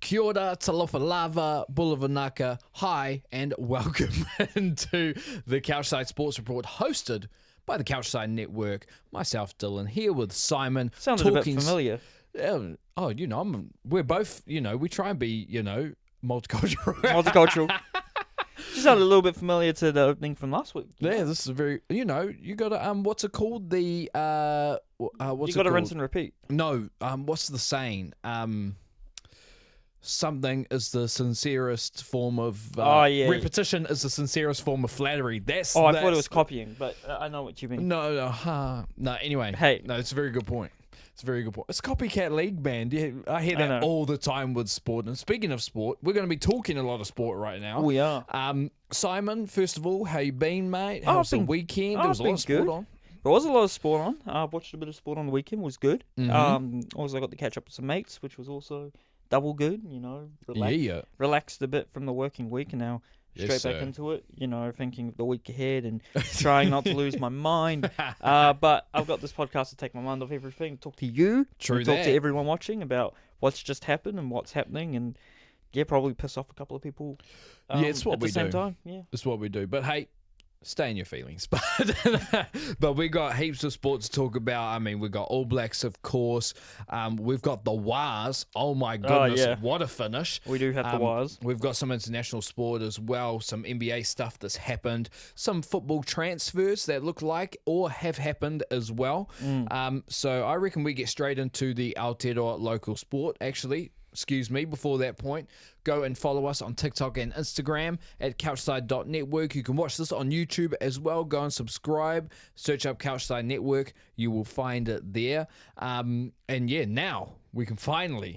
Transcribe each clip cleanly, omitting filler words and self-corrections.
Kia ora, talofa lava, bulavanaka, hi, and welcome into the CouchSide Sports Report, hosted by the CouchSide Network. Myself, Dylan, here with Simon. Sounded a bit familiar. We're both, we try and be, multicultural. Multicultural. She sounded a little bit familiar to the opening from last week. Yeah, this is very, you got to, what's it called? The, what's you got to called? rinse and repeat. No, what's the saying? Something is the sincerest form of repetition is the sincerest form of flattery. I thought it was copying, but I know what you mean. No. Anyway, it's a very good point. It's a very good point. It's Copycat League, man. Yeah, I hear that all the time with sport. And speaking of sport, we're going to be talking a lot of sport right now. We are. Simon, first of all, how you been, mate? How was the weekend? There was a lot of sport on. There was a lot of sport on. I watched a bit of sport on the weekend. It was good. Mm-hmm. Also got to catch up with some mates, which was also double good. Relaxed a bit from the working week, and now straight back into it. Thinking of the week ahead and trying not to lose my mind. But I've got this podcast to take my mind off everything. Talk to you. Talk to everyone watching about what's just happened and what's happening, and probably piss off a couple of people. It's what at the same time. Yeah, it's what we do. But hey, stay in your feelings. But we got heaps of sports to talk about. I mean, we've got All Blacks, of course. We've got the Wars. Oh, my goodness. What a finish. We do have the Wars. We've got some international sport as well, some NBA stuff that's happened, some football transfers that look like or have happened as well. So I reckon we get straight into the Aotearoa local sport, actually. Before that point, go and follow us on TikTok and Instagram at couchside.network. You can watch this on YouTube as well. Go and subscribe. Search up CouchSide Network. You will find it there. Now we can finally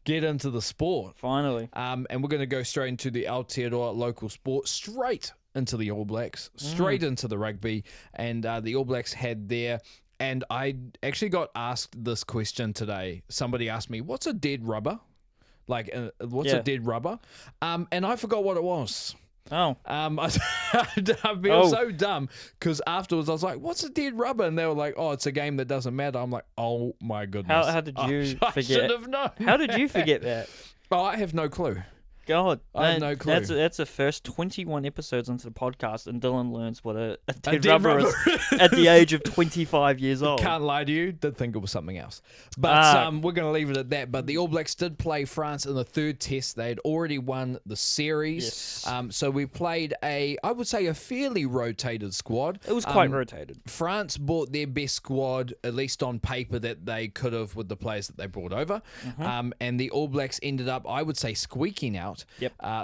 get into the sport. Finally. And we're going to go straight into the Aotearoa local sport, straight into the All Blacks, straight into the rugby. And the All Blacks had their... And I actually got asked this question today. Somebody asked me, what's a dead rubber? A dead rubber? And I forgot what it was. Oh. I feel so dumb because afterwards I was like, what's a dead rubber? And they were like, it's a game that doesn't matter. I'm like, oh my goodness. How did you forget? I should have known. How did you forget that? I have no clue. God, I have no clue. That's the first 21 episodes into the podcast, and Dylan learns what a dead rubber is at the age of 25 years old. Can't lie to you, did think it was something else. But we're going to leave it at that. But the All Blacks did play France in the third test. They had already won the series. Yes. So we played I would say, a fairly rotated squad. It was quite rotated. France brought their best squad, at least on paper, that they could have with the players that they brought over. And the All Blacks ended up, I would say, squeaking out.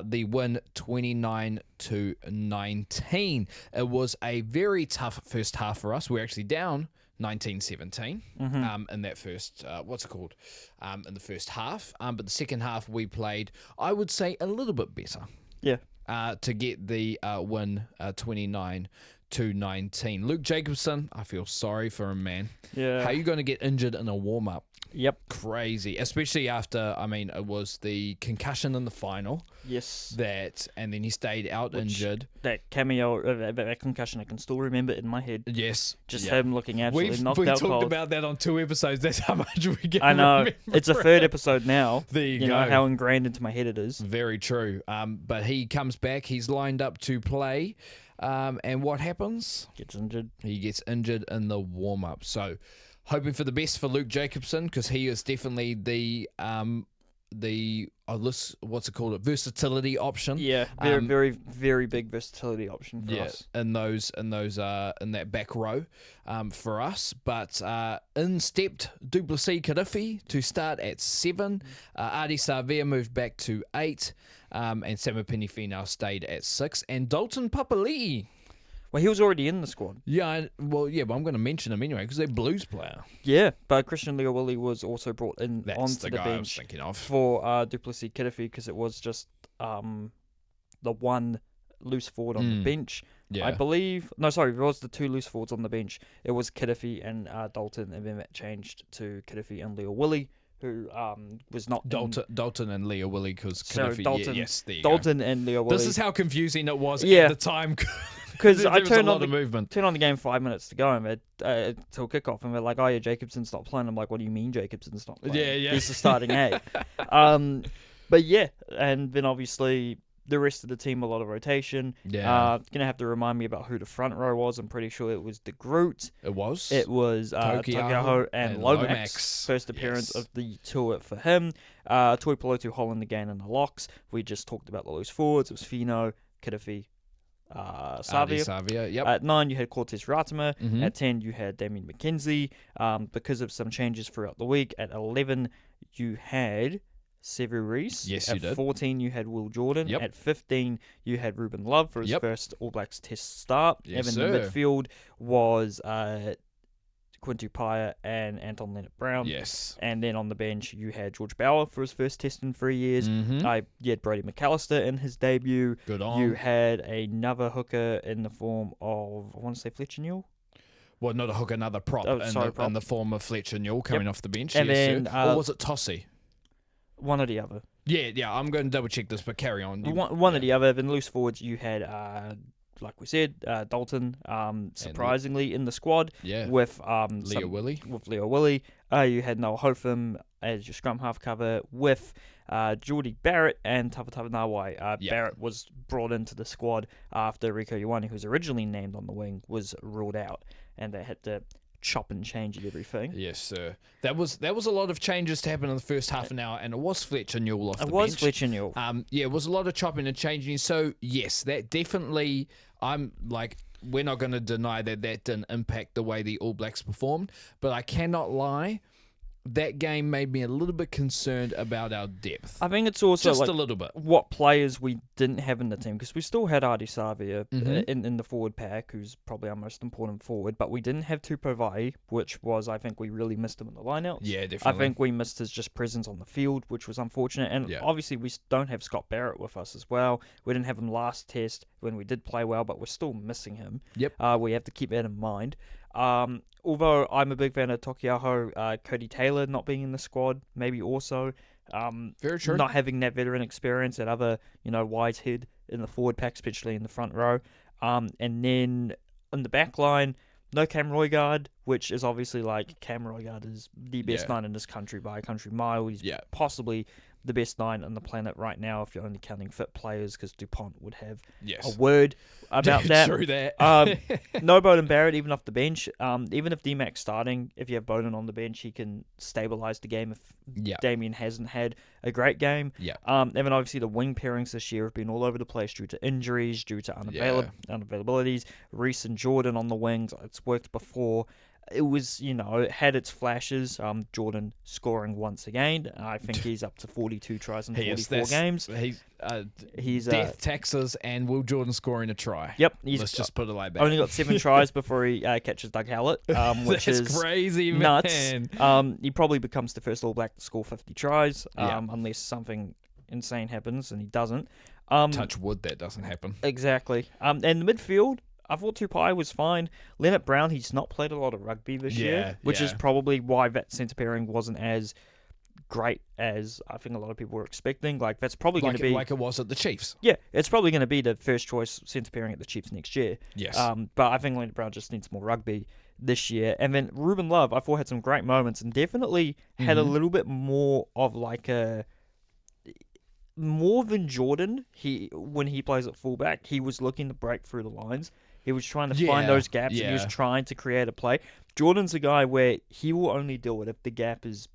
The win 29-19. It was a very tough first half for us. We're actually down 19-17 in that first, in the first half. But the second half we played, I would say, a little bit better. Yeah. To get the win 29-19. Luke Jacobson, I feel sorry for him, man. Yeah. How are you going to get injured in a warm-up? Yep. Crazy. Especially after, it was the concussion in the final. Yes. And then he stayed out injured. That cameo, that concussion, I can still remember it in my head. Yes. Just him looking absolutely knocked out We've cold. talked about that on 2 episodes. That's how much we get. I know. It's a third episode now. There you go. Know how ingrained into my head it is. Very true. But he comes back. He's lined up to play. And what happens? Gets injured. He gets injured in the warm-up. So, hoping for the best for Luke Jacobson, because he is definitely the versatility option. Yeah, very, very big versatility option for us. in that back row for us. But in stepped Duplessis Kirifi to start at 7. Adi Savea moved back to 8. And Samipini Finau stayed at 6. And Dalton Papali'i. Well, he was already in the squad. But I'm going to mention him anyway because they're Blues player. Yeah, but Christian Leawilli was also brought in onto the guy bench I was thinking of. For Duplessis Kirifi because it was just the one loose forward on the bench. Yeah. I believe... No, sorry, it was the 2 loose forwards on the bench. It was Kirifi and Dalton, and then that changed to Kirifi and Leawilli, who was not... Dalton and Leawilli, because Kirifi... Dalton and Leawilli. This is how confusing it was at the time. Because I turned on the game 5 minutes to go and till kickoff, and they're like, "Oh yeah, Jacobson's not playing." I'm like, "What do you mean Jacobson's not playing? Yeah. He's the starting 8." But yeah, and then obviously the rest of the team, a lot of rotation. Yeah. Gonna have to remind me about who the front row was. I'm pretty sure it was De Groot. It was. It was Taukei'aho and Lomax. First appearance of the tour for him. Tuipulotu, Holland again in the locks. We just talked about the loose forwards. It was Fino, Kirifi, Savia. Yep. At 9, you had Cortez Ratama. At 10, you had Damien McKenzie. Because of some changes throughout the week. At 11, you had Sevu Reece. Yes, you did. At 14, you had Will Jordan. Yep. At 15, you had Ruben Love for his first All Blacks Test start. Yes, and sir. the midfield was Quintu Paia and Anton Leonard-Brown. Yes. And then on the bench, you had George Bauer for his first test in 3 years. You had Brody McAllister in his debut. Good on. You had another hooker in the form of, I want to say Fletcher Newell. Well, not a hooker, another prop, in the form of Fletcher Newell coming off the bench. And then, or was it Tossie? One or the other. Yeah, I'm going to double check this, but carry on. One or the other. Then loose forwards, you had, like we said, Dalton, surprisingly in the squad. Yeah. With Leo Willie. With Leo Willie. You had Noah Hotham as your scrum half cover with Geordie Barrett and Tawhatava Nawai. Barrett was brought into the squad after Rieko Ioane, who was originally named on the wing, was ruled out, and they had to chop and change everything. Yes, sir. That was a lot of changes to happen in the first half an hour, and it was Fletcher Newell off the bench. It was Fletcher Newell. It was a lot of chopping and changing. So yes, that definitely. We're not going to deny that didn't impact the way the All Blacks performed, but I cannot lie. That game made me a little bit concerned about our depth. I think it's also just a little bit what players we didn't have in the team, because we still had Ardie Savia in the forward pack, who's probably our most important forward, but we didn't have Tupou Vaa'i, which was, I think we really missed him in the lineouts. Yeah, definitely. I think we missed his just presence on the field, which was unfortunate, and obviously we don't have Scott Barrett with us as well. We didn't have him last test when we did play well, but we're still missing him. Yep. We have to keep that in mind. Although I'm a big fan of Taukei'aho, Cody Taylor not being in the squad, maybe also. Very true. Not having that veteran experience, that other, wise head in the forward pack, especially in the front row. And then in the back line, no Cam Roigard, which is obviously Cam Roigard is the best 9 in this country by a country mile. He's possibly the best 9 on the planet right now, if you're only counting fit players, because DuPont would have a word about that. True that. No Bowden Barrett, even off the bench. Even if D-Mac's starting, if you have Bowden on the bench, he can stabilise the game if Damien hasn't had a great game. And then obviously the wing pairings this year have been all over the place due to injuries, due to unavailabilities. Reece and Jordan on the wings, it's worked before. It was, it had its flashes. Jordan scoring once again. I think he's up to 42 tries in 44 games. He's death taxes and Will Jordan scoring a try. Yep. Let's just put it like that. Only got 7 tries before he catches Doug Howlett, which is crazy, nuts. Man. He probably becomes the first All Black to score 50 tries, unless something insane happens, and he doesn't. Touch wood, that doesn't happen. Exactly. And the midfield, I thought Tupai was fine. Leonard Brown, he's not played a lot of rugby this year, which is probably why that centre pairing wasn't as great as I think a lot of people were expecting. That's probably going to be like it was at the Chiefs. Yeah, it's probably going to be the first choice centre pairing at the Chiefs next year. Yes. But I think Leonard Brown just needs more rugby this year. And then Ruben Love, I thought had some great moments and definitely had a little bit more of more than Jordan. When he plays at fullback, he was looking to break through the lines. He was trying to find those gaps, and he was trying to create a play. Jordan's a guy where he will only do it if the gap is,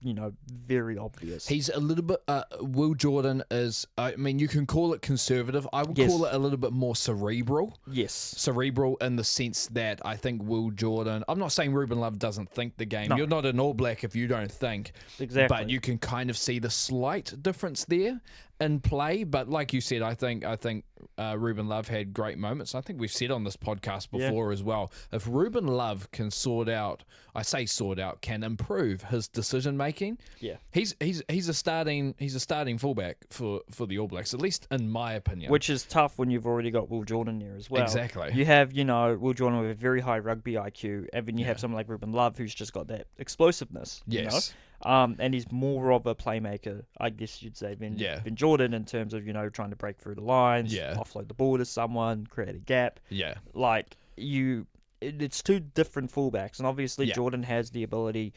very obvious. He's a little bit... Will Jordan is... you can call it conservative. I would call it a little bit more cerebral. Yes. Cerebral in the sense that I think Will Jordan... I'm not saying Ruben Love doesn't think the game. No. You're not an All Black if you don't think. Exactly. But you can kind of see the slight difference there in play. But like you said, I think Ruben Love had great moments. I think we've said on this podcast before as well. If Ruben Love can can improve his decision making. Yeah, he's a starting fullback for the All Blacks, at least in my opinion. Which is tough when you've already got Will Jordan there as well. Exactly. You have Will Jordan with a very high rugby IQ, and then you have someone like Ruben Love who's just got that explosiveness. Yes. And he's more of a playmaker, I guess you'd say, than Jordan in terms of trying to break through the lines, offload the ball to someone, create a gap. Yeah. It's two different fullbacks, and obviously Jordan has the ability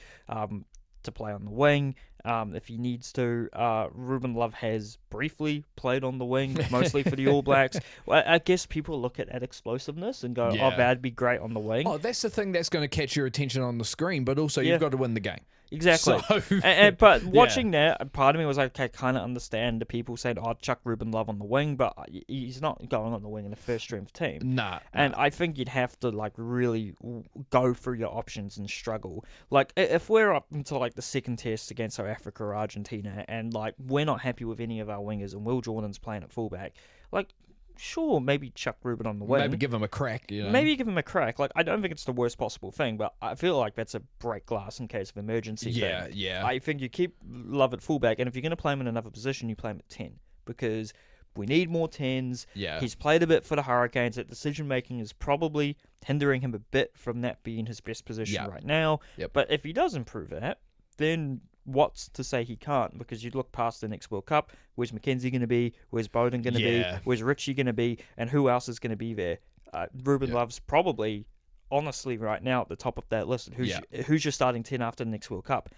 to play on the wing if he needs to. Ruben Love has briefly played on the wing, mostly for the All Blacks. Well, I guess people look at explosiveness and go, oh, that'd be great on the wing. Oh, that's the thing that's going to catch your attention on the screen, but also you've got to win the game. Exactly. So, but watching that, part of me was like, okay, I kind of understand the people saying, oh, chuck Ruben Love on the wing, but he's not going on the wing in a first-strength team. Nah. And I think you'd have to, like, really go through your options and struggle. Like, if we're up into, like, the second test against South Africa or Argentina, and, like, we're not happy with any of our wingers, and Will Jordan's playing at fullback, like, sure, maybe chuck Ruben on the wing. Maybe give him a crack. Maybe give him a crack. Like, I don't think it's the worst possible thing, but I feel like that's a break glass in case of emergency thing. Yeah. I think you keep Love at fullback, and if you're going to play him in another position, you play him at 10. Because we need more 10s. Yeah. He's played a bit for the Hurricanes. That decision-making is probably hindering him a bit from that being his best position right now. Yep. But if he does improve that, then what's to say he can't? Because you look past the next World Cup, where's Mackenzie going to be? Where's Bowden going to be? Where's Richie going to be? And who else is going to be there? Ruben Love's probably, honestly, right now at the top of that list. Who's your starting 10 after the next World Cup?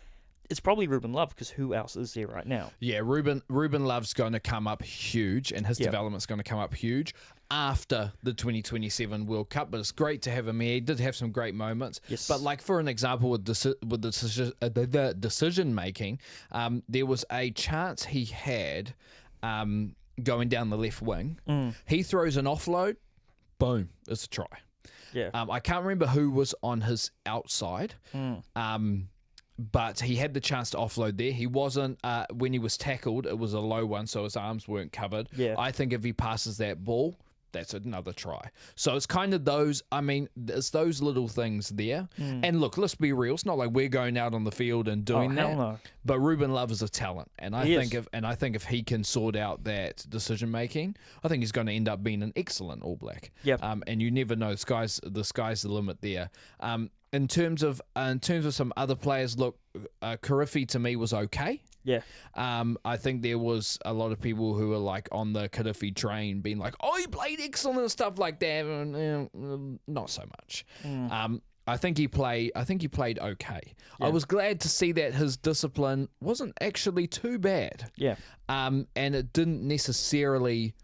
It's probably Ruben Love, because who else is there right now? Yeah, Ruben Love's going to come up huge, and his development's going to come up huge after the 2027 World Cup. But it's great to have him here. He did have some great moments. Yes. But like, for an example, with the decision making, there was a chance he had going down the left wing. He throws an offload, boom, it's a try. Yeah. I can't remember who was on his outside. But he had the chance to offload there. He wasn't, when he was tackled, it was a low one, so his arms weren't covered. Yeah. I think if he passes that ball, that's another try. So it's kind of those, it's those little things there. And look, let's be real. It's not like we're going out on the field and doing that. Hell no. But Ruben Love is a talent. And I think if he can sort out that decision making, I think he's going to end up being an excellent All Black. Yep. And you never know. The sky's the limit there. In terms of some other players, look, Karifi to me was okay. Yeah. I think there was a lot of people who were like on the Karifi train being like, oh, he played excellent and stuff like that. And, not so much. I think he played okay. Yeah. I was glad to see that his discipline wasn't actually too bad. Yeah. And it didn't necessarily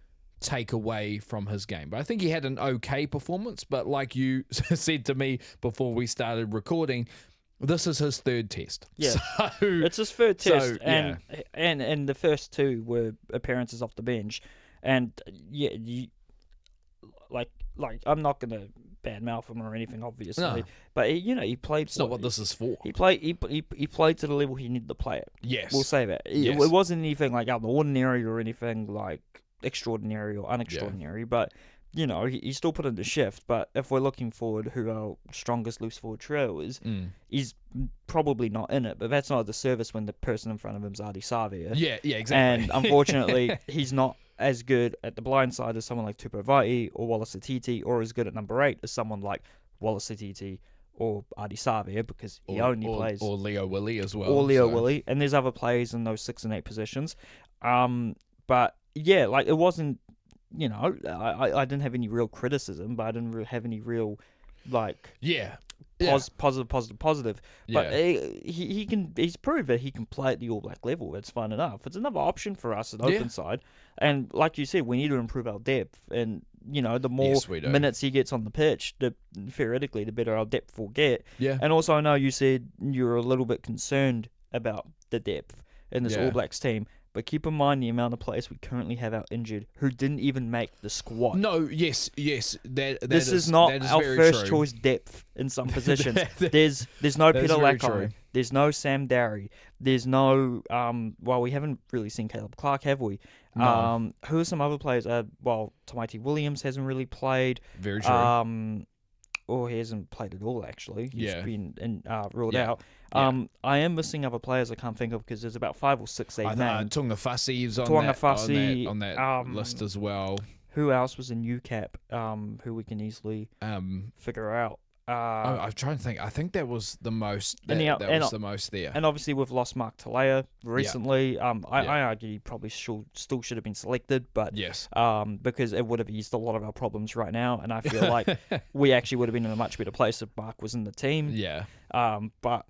take away from his game. But I think he had an okay performance. But like you said to me before we started recording, this is his third test. Yeah, so, it's his third test, and the first two were appearances off the bench. And like I'm not gonna badmouth him or anything, obviously, but he played. It's not what this is for. He played to the level he needed to play it. Yes, we'll say that. Yes. It wasn't anything like out of the ordinary or anything like extraordinary or unextraordinary, but he still put in the shift. But if we're looking forward who our strongest loose forward trio is, he's probably not in it. But that's not a disservice when the person in front of him is Ardie Savea. Yeah, exactly. And unfortunately, he's not as good at the blind side as someone like Tupou Vaa'i or Wallace Atiti, or as good at number 8 as someone like Wallace Atiti or Ardie Savea, because he only plays... Or Leo Willie as well. Or Leo Willie. And there's other players in those 6 and 8 positions. But yeah, like, it wasn't... I didn't have any real criticism, but I didn't have any real, like... Positive. But he's proved that he can play at the All Black level. That's fine enough. It's another option for us at open side. And like you said, we need to improve our depth. And, the more minutes he gets on the pitch, theoretically, the better our depth will get. Yeah. And also, I know you said you were a little bit concerned about the depth in this All Blacks team. But keep in mind the amount of players we currently have out injured who didn't even make the squad. No, yes. This is not our first choice depth in some positions. There's no Peter Lakai. There's no Sam Darry. There's no... we haven't really seen Caleb Clark, have we? No. Who are some other players? Tamaiti Williams hasn't really played. Very true. Or he hasn't played at all, actually. He's been ruled out. I am missing other players I can't think of because there's about 5 or 6 they've named. Tuangafasi is on that list as well. Who else was in UCAP who we can easily figure out? I'm trying to think. I think that was the most. That was the most there. And obviously, we've lost Mark Talea recently. I argue he probably still should have been selected, but yes, because it would have eased a lot of our problems right now. And I feel like we actually would have been in a much better place if Mark was in the team. Yeah. But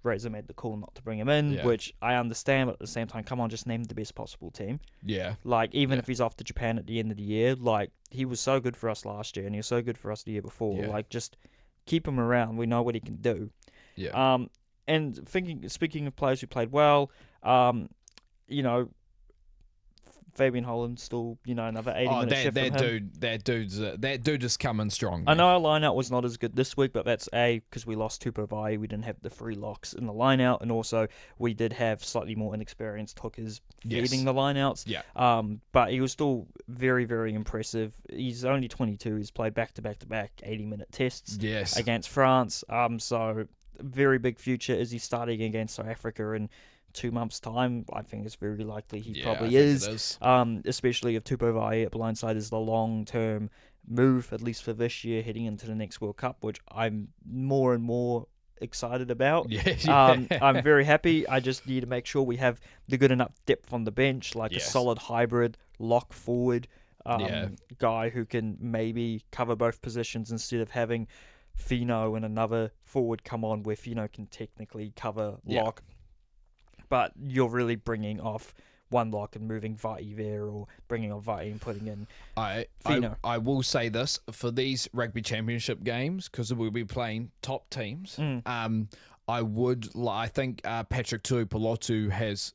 Razor made the call not to bring him in, which I understand. But at the same time, come on, just name the best possible team. Yeah. Like even if he's off to Japan at the end of the year, like he was so good for us last year, and he was so good for us the year before. Yeah. Like just keep him around. We know what he can do. Yeah. And speaking of players who played well, Fabian Holland still, another 80-minute shift from him. That dude is coming strong. I know our lineout was not as good this week, but that's because we lost Tupou Vaa'i. We didn't have the free locks in the lineout, and also we did have slightly more inexperienced hookers feeding the lineouts. Yeah. But he was still very, very impressive. He's only 22. He's played back-to-back 80-minute tests against France. So very big future. Is he starting against South Africa in 2 months' time? I think it's very likely he probably is. Especially if Tupou Vaa'i at blindside is the long-term move, at least for this year, heading into the next World Cup, which I'm more and more excited about. I'm very happy. I just need to make sure we have the good enough depth on the bench, like a solid hybrid lock forward guy who can maybe cover both positions instead of having Fino and another forward come on with, can technically cover lock. But you're really bringing off one lock and moving Vaa'i there, or bringing on Vaa'i and putting in Fino. I will say this, for these rugby championship games, because we'll be playing top teams, I think Patrick Tuipulotu has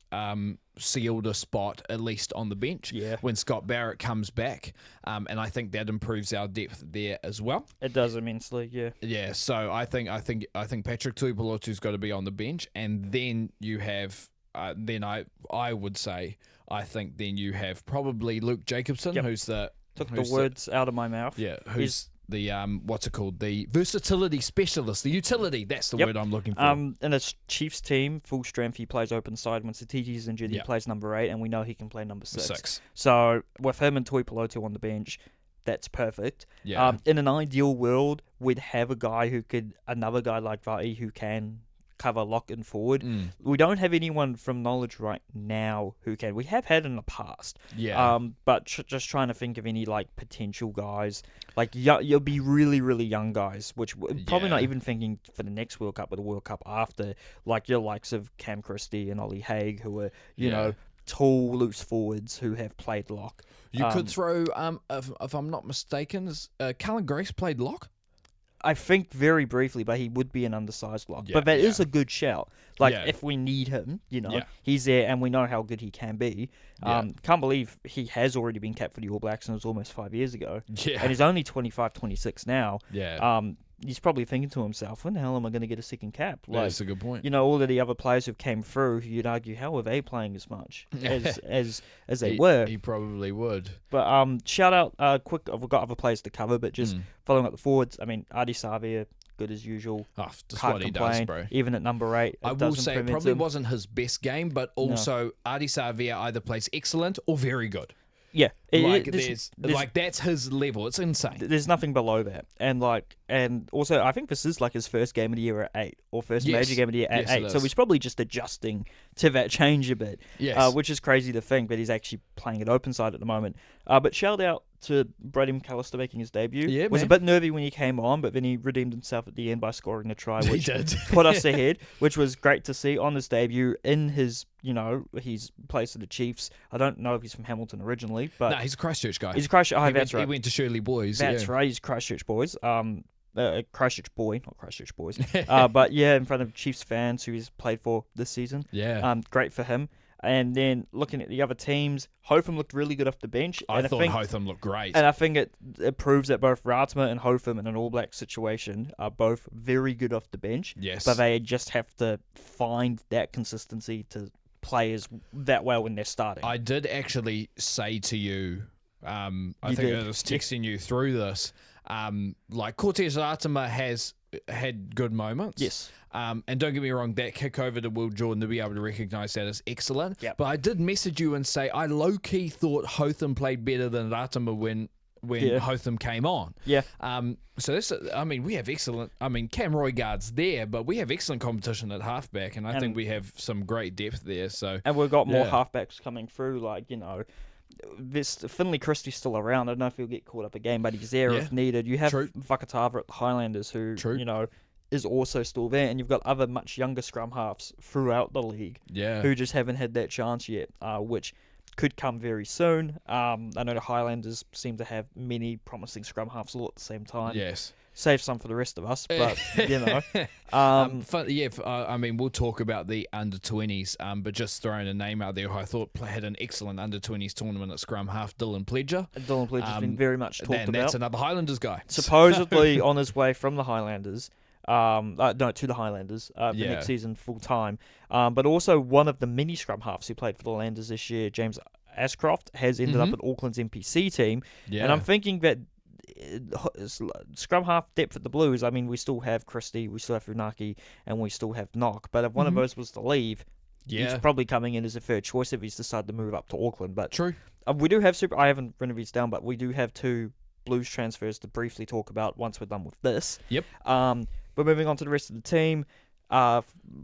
sealed a spot, at least on the bench, when Scott Barrett comes back. And I think that improves our depth there as well. It does immensely, Yeah, so I think Patrick Tuipulotu's got to be on the bench, and then you have I would say I think then you have probably Luke Jacobson, who's the words out of my mouth. Yeah, who's the what's it called? The versatility specialist, the utility. That's the word I'm looking for. In a Chiefs team, full strength, he plays open side. When Satiti's injured, he plays number 8, and we know he can play number 6. So with him and Tuipulotu on the bench, that's perfect. In an ideal world, we'd have another guy like Vaa'i who can cover lock and forward. We don't have anyone from knowledge right now who can. We have had in the past. But just trying to think of any potential guys. You'll be really, really young guys, which probably not even thinking for the next World Cup or the World Cup after, your likes of Cam Christie and Ollie Haig, who are, tall, loose forwards who have played lock. You could throw, if I'm not mistaken, Cullen Grace played lock? I think very briefly, but he would be an undersized lock. But that is a good shout. If we need him, he's there, and we know how good he can be. Can't believe he has already been capped for the All Blacks, and it was almost 5 years ago. And he's only 25, 26 now. He's probably thinking to himself, when the hell am I going to get a second cap? That's a good point. All of the other players who came through, you'd argue, how are they playing as much as they were? He probably would. But shout out, quick, we've got other players to cover, but just following up the forwards, Adi Savia, good as usual. Just what he does, bro. Even at number 8. I will say it probably wasn't his best game, but also Adi Savia either plays excellent or very good. Yeah, that's his level. It's insane. There's nothing below that, and also I think this is his first game of the year at 8, or first major game of the year at 8. So he's probably just adjusting to that change a bit, which is crazy to think. But he's actually playing at open side at the moment. But shout out to Brady McAllister making his debut. Was a bit nervy when he came on, but then he redeemed himself at the end by scoring a try, which put us ahead, which was great to see on his debut in his, his place at the Chiefs. I don't know if he's from Hamilton originally, but no, he's a Christchurch guy. He's a Christchurch. That's right. He went to Shirley Boys. That's right. He's Christchurch Boys. Christchurch boy, not Christchurch Boys. But in front of Chiefs fans who he's played for this season. Great for him. And then looking at the other teams, Hotham looked really good off the bench. I thought Hotham looked great. And I think it proves that both Ratma and Hotham in an All Black situation are both very good off the bench. Yes. But they just have to find that consistency to play as that well when they're starting. I did actually say to you, I think I was texting you through this, Cortez Ratma has had good moments. Yes. And don't get me wrong, that kick over to Will Jordan, to be able to recognise that is excellent. Yep. But I did message you and say I low-key thought Hotham played better than Ratama when Hotham came on. Yeah. So this, I mean, we have excellent. I mean, Cam Roygaard's there, but we have excellent competition at halfback, and I think we have some great depth there. So and we've got more halfbacks coming through. Like Finley Christie's still around. I don't know if he'll get caught up again, but he's there if needed. You have Whakatava at the Highlanders, who is also still there, and you've got other much younger scrum halves throughout the league, who just haven't had that chance yet, which could come very soon. I know the Highlanders seem to have many promising scrum halves all at the same time. Yes. Save some for the rest of us, but, I mean, we'll talk about the under-20s, but just throwing a name out there who I thought had an excellent under-20s tournament at scrum half, Dylan Pledger. Dylan Pledger's been very much talked about. That's another Highlanders guy. Supposedly on his way from the Highlanders, to the Highlanders for next season full time. But also one of the mini scrum halves who played for the Landers this year, James Ashcroft, has ended up at Auckland's NPC team. Yeah. And I'm thinking that scrum half depth at the Blues, I mean, we still have Christie, we still have Funaki, and we still have Knock. But if one of those was to leave, he's probably coming in as a third choice if he's decided to move up to Auckland. But we do have I haven't written these down, but we do have 2 Blues transfers to briefly talk about once we're done with this. Yep. But moving on to the rest of the team,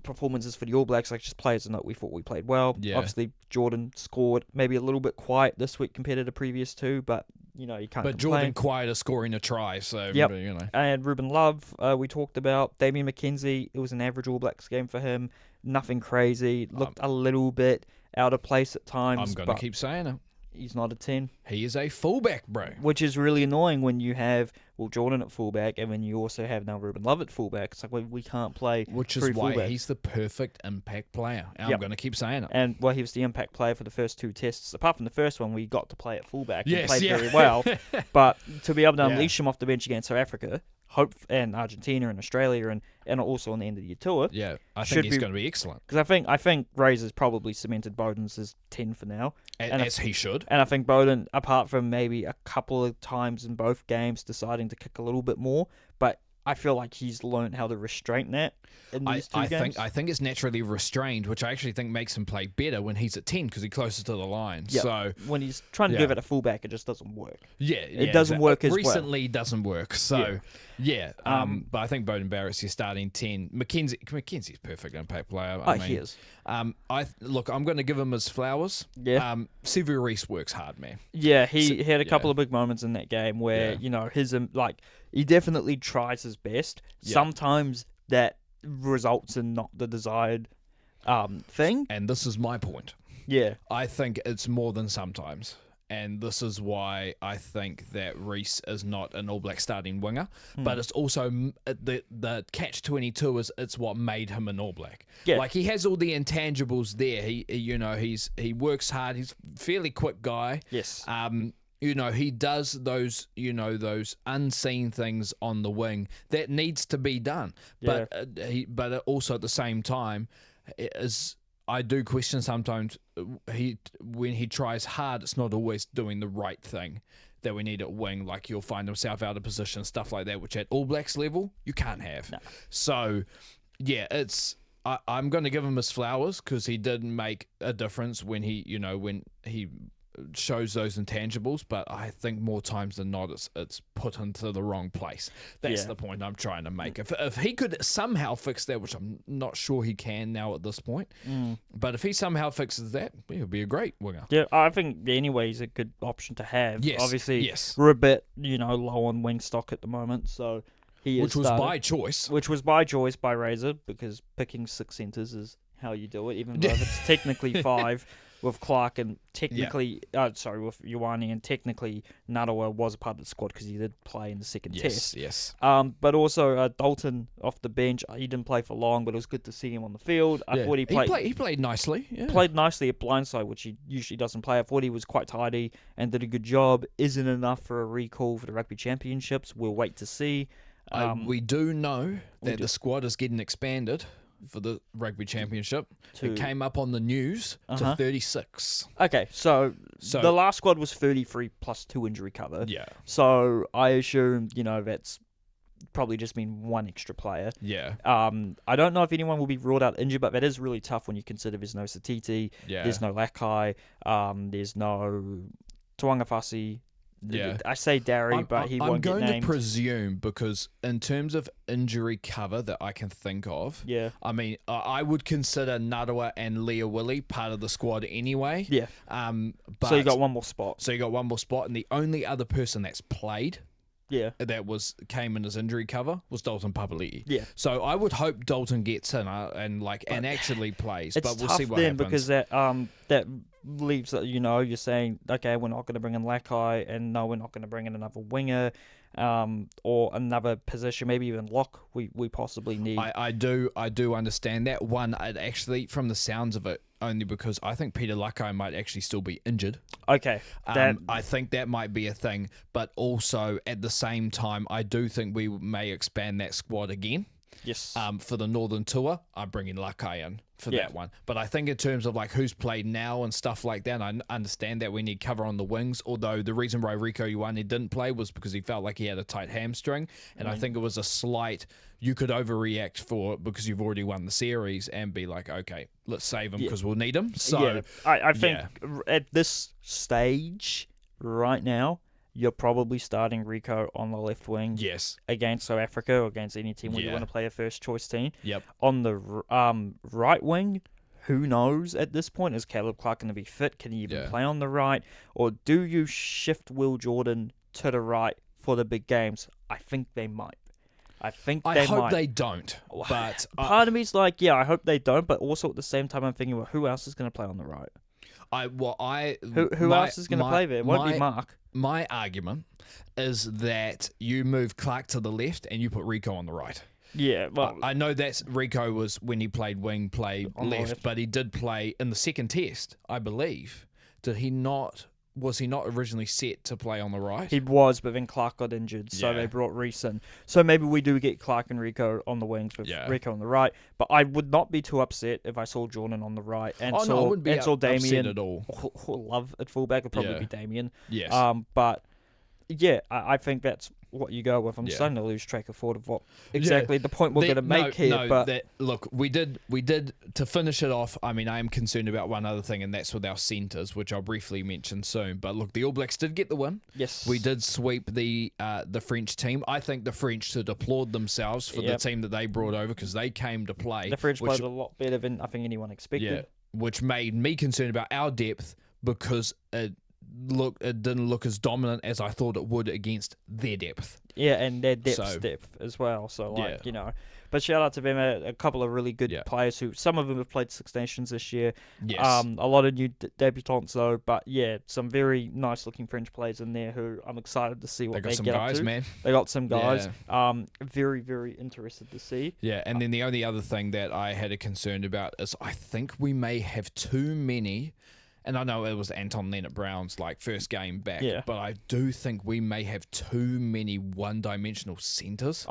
performances for the All Blacks, like just players to note, we thought we played well. Yeah. Obviously, Jordan scored maybe a little bit quiet this week compared to the previous 2, but you can't complain. Jordan quieter scoring a try, so And Ruben Love, we talked about. Damien McKenzie, it was an average All Blacks game for him. Nothing crazy. Looked a little bit out of place at times. I'm going to keep saying it. He's not a 10. He is a fullback, bro. Which is really annoying when you have, Jordan at fullback, and when you also have now Ruben Love at fullback. It's like we can't play Which is why fullback. He's the perfect impact player. And I'm going to keep saying it. And, he was the impact player for the first 2 tests. Apart from the first one, we got to play at fullback and played very well. But to be able to unleash him off the bench against South Africa, and Argentina and Australia and also on the end of the tour. Yeah, I think he's going to be excellent. Because I think Razor's probably cemented Bowden's as 10 for now. As he should. And I think Bowden, apart from maybe a couple of times in both games deciding to kick a little bit more, but I feel like he's learned how to restrain that in these 2 games. I think it's naturally restrained, which I actually think makes him play better when he's at 10 because he's closer to the line. Yep. So when he's trying to give it a fullback, it just doesn't work. It doesn't work as well. Recently doesn't work. So but I think Bowden Barrett's your starting 10. McKenzie's perfect impact player. He is. I'm going to give him his flowers. Yeah. Sevier Reese works hard, man. Yeah, he had a couple of big moments in that game where his he definitely tries his best. Yeah. Sometimes that results in not the desired thing. And this is my point. Yeah. I think it's more than sometimes. And this is why I think that Reese is not an All Black starting winger. But it's also the catch-22 is it's what made him an All Black. Yeah. Like he has all the intangibles there. He works hard. He's a fairly quick guy. Yes. He does those unseen things on the wing that needs to be done. Yeah. But also at the same time, I do question sometimes when he tries hard, it's not always doing the right thing that we need at wing. Like you'll find himself out of position, stuff like that, which at All Blacks level you can't have. No. So I'm going to give him his flowers because he did make a difference when he shows those intangibles, but I think more times than not it's put into the wrong place. That's the point I'm trying to make. If he could somehow fix that, which I'm not sure he can now at this point, but if he somehow fixes that, he'll be a great winger. Yeah, I think anyway he's a good option to have. Yes, obviously, we're a bit low on wing stock at the moment, so which was by choice. Which was by choice by Razor, because picking 6 centres is how you do it, even though it's technically 5. With Clark and technically, with Ioane, and technically Narawa was a part of the squad because he did play in the second test. Yes. But also Dalton off the bench, he didn't play for long, but it was good to see him on the field. I thought he played nicely. Yeah. Played nicely at blindside, which he usually doesn't play. I thought he was quite tidy and did a good job. Isn't enough for a recall for the Rugby Championships. We'll wait to see. We do know that the squad is getting expanded for the Rugby Championship. It came up on the news to 36. Okay, so the last squad was 33 plus 2 injury cover. Yeah. So I assume, that's probably just been 1 extra player. Yeah. I don't know if anyone will be ruled out injured, but that is really tough when you consider there's no Satiti, there's no Lakai, there's no Tuangafasi, Yeah. I say Darry, but he won't get named. I'm going to presume, because in terms of injury cover that I can think of, I mean, I would consider Narawa and Leah Willie part of the squad anyway. Yeah. But, so you got one more spot. And the only other person that's played that came in as injury cover was Dalton Papali'i. Yeah. So I would hope Dalton gets in and actually plays, but we'll see what happens. Because that leaves that, you're saying, okay, we're not going to bring in Lakai, and no, we're not going to bring in another winger, or another position, maybe even lock we possibly need. I do understand that one. I'd actually, from the sounds of it, only because I think Peter Lakai might actually still be injured. Okay. I think that might be a thing, but also at the same time, I do think we may expand that squad again. Yes. For the Northern Tour, I'm bringing Lakai in for that one. But I think in terms of who's played now and stuff like that, I understand that we need cover on the wings, although the reason why Rico Ioane didn't play was because he felt like he had a tight hamstring, and I think it was a slight, you could overreact for it because you've already won the series and be like, okay, let's save him because we'll need him. So I think at this stage right now, you're probably starting Rico on the left wing. Yes. Against South Africa or against any team where you want to play a first choice team. Yep. On the right wing, who knows at this point? Is Caleb Clark going to be fit? Can he even play on the right? Or do you shift Will Jordan to the right for the big games? I think they might. I hope they don't. But part of me's like, I hope they don't. But also at the same time, I'm thinking, well, who else is going to play on the right? Who else is going to play there? It won't be Mark. My argument is that you move Clark to the left and you put Rico on the right. Yeah, well, I know that's Rico was when he played wing, play left, but he did play in the second test, I believe. Did he not? Was he not originally set to play on the right? He was, but then Clark got injured, so they brought Reece in. So maybe we do get Clark and Rico on the wings with Rico on the right. But I would not be too upset if I saw Jordan on the right and saw Damien at all. Love at fullback would probably be Damien. Yes. But I think that's what you go with. I'm starting to lose track of thought of what exactly the point we're going to make here. But look, we did to finish it off. I mean, I am concerned about one other thing, and that's with our centres, which I'll briefly mention soon. But look, the All Blacks did get the win. Yes, we did sweep the French team. I think the French should applaud themselves for the team that they brought over, because they came to play. The French played a lot better than I think anyone expected. Yeah, which made me concerned about our depth, because it didn't look as dominant as I thought it would against their depth. Yeah, and their depth as well. So, but shout out to them, a couple of really good players who, some of them have played Six Nations this year. Yes. A lot of new debutants though, but some very nice looking French players in there who I'm excited to see what they get up to. Man. They got some guys. Very, very interested to see. Yeah, and then the only other thing that I had a concern about is I think we may have too many. And I know it was Anton Leonard-Brown's first game back, but I do think we may have too many one-dimensional centres.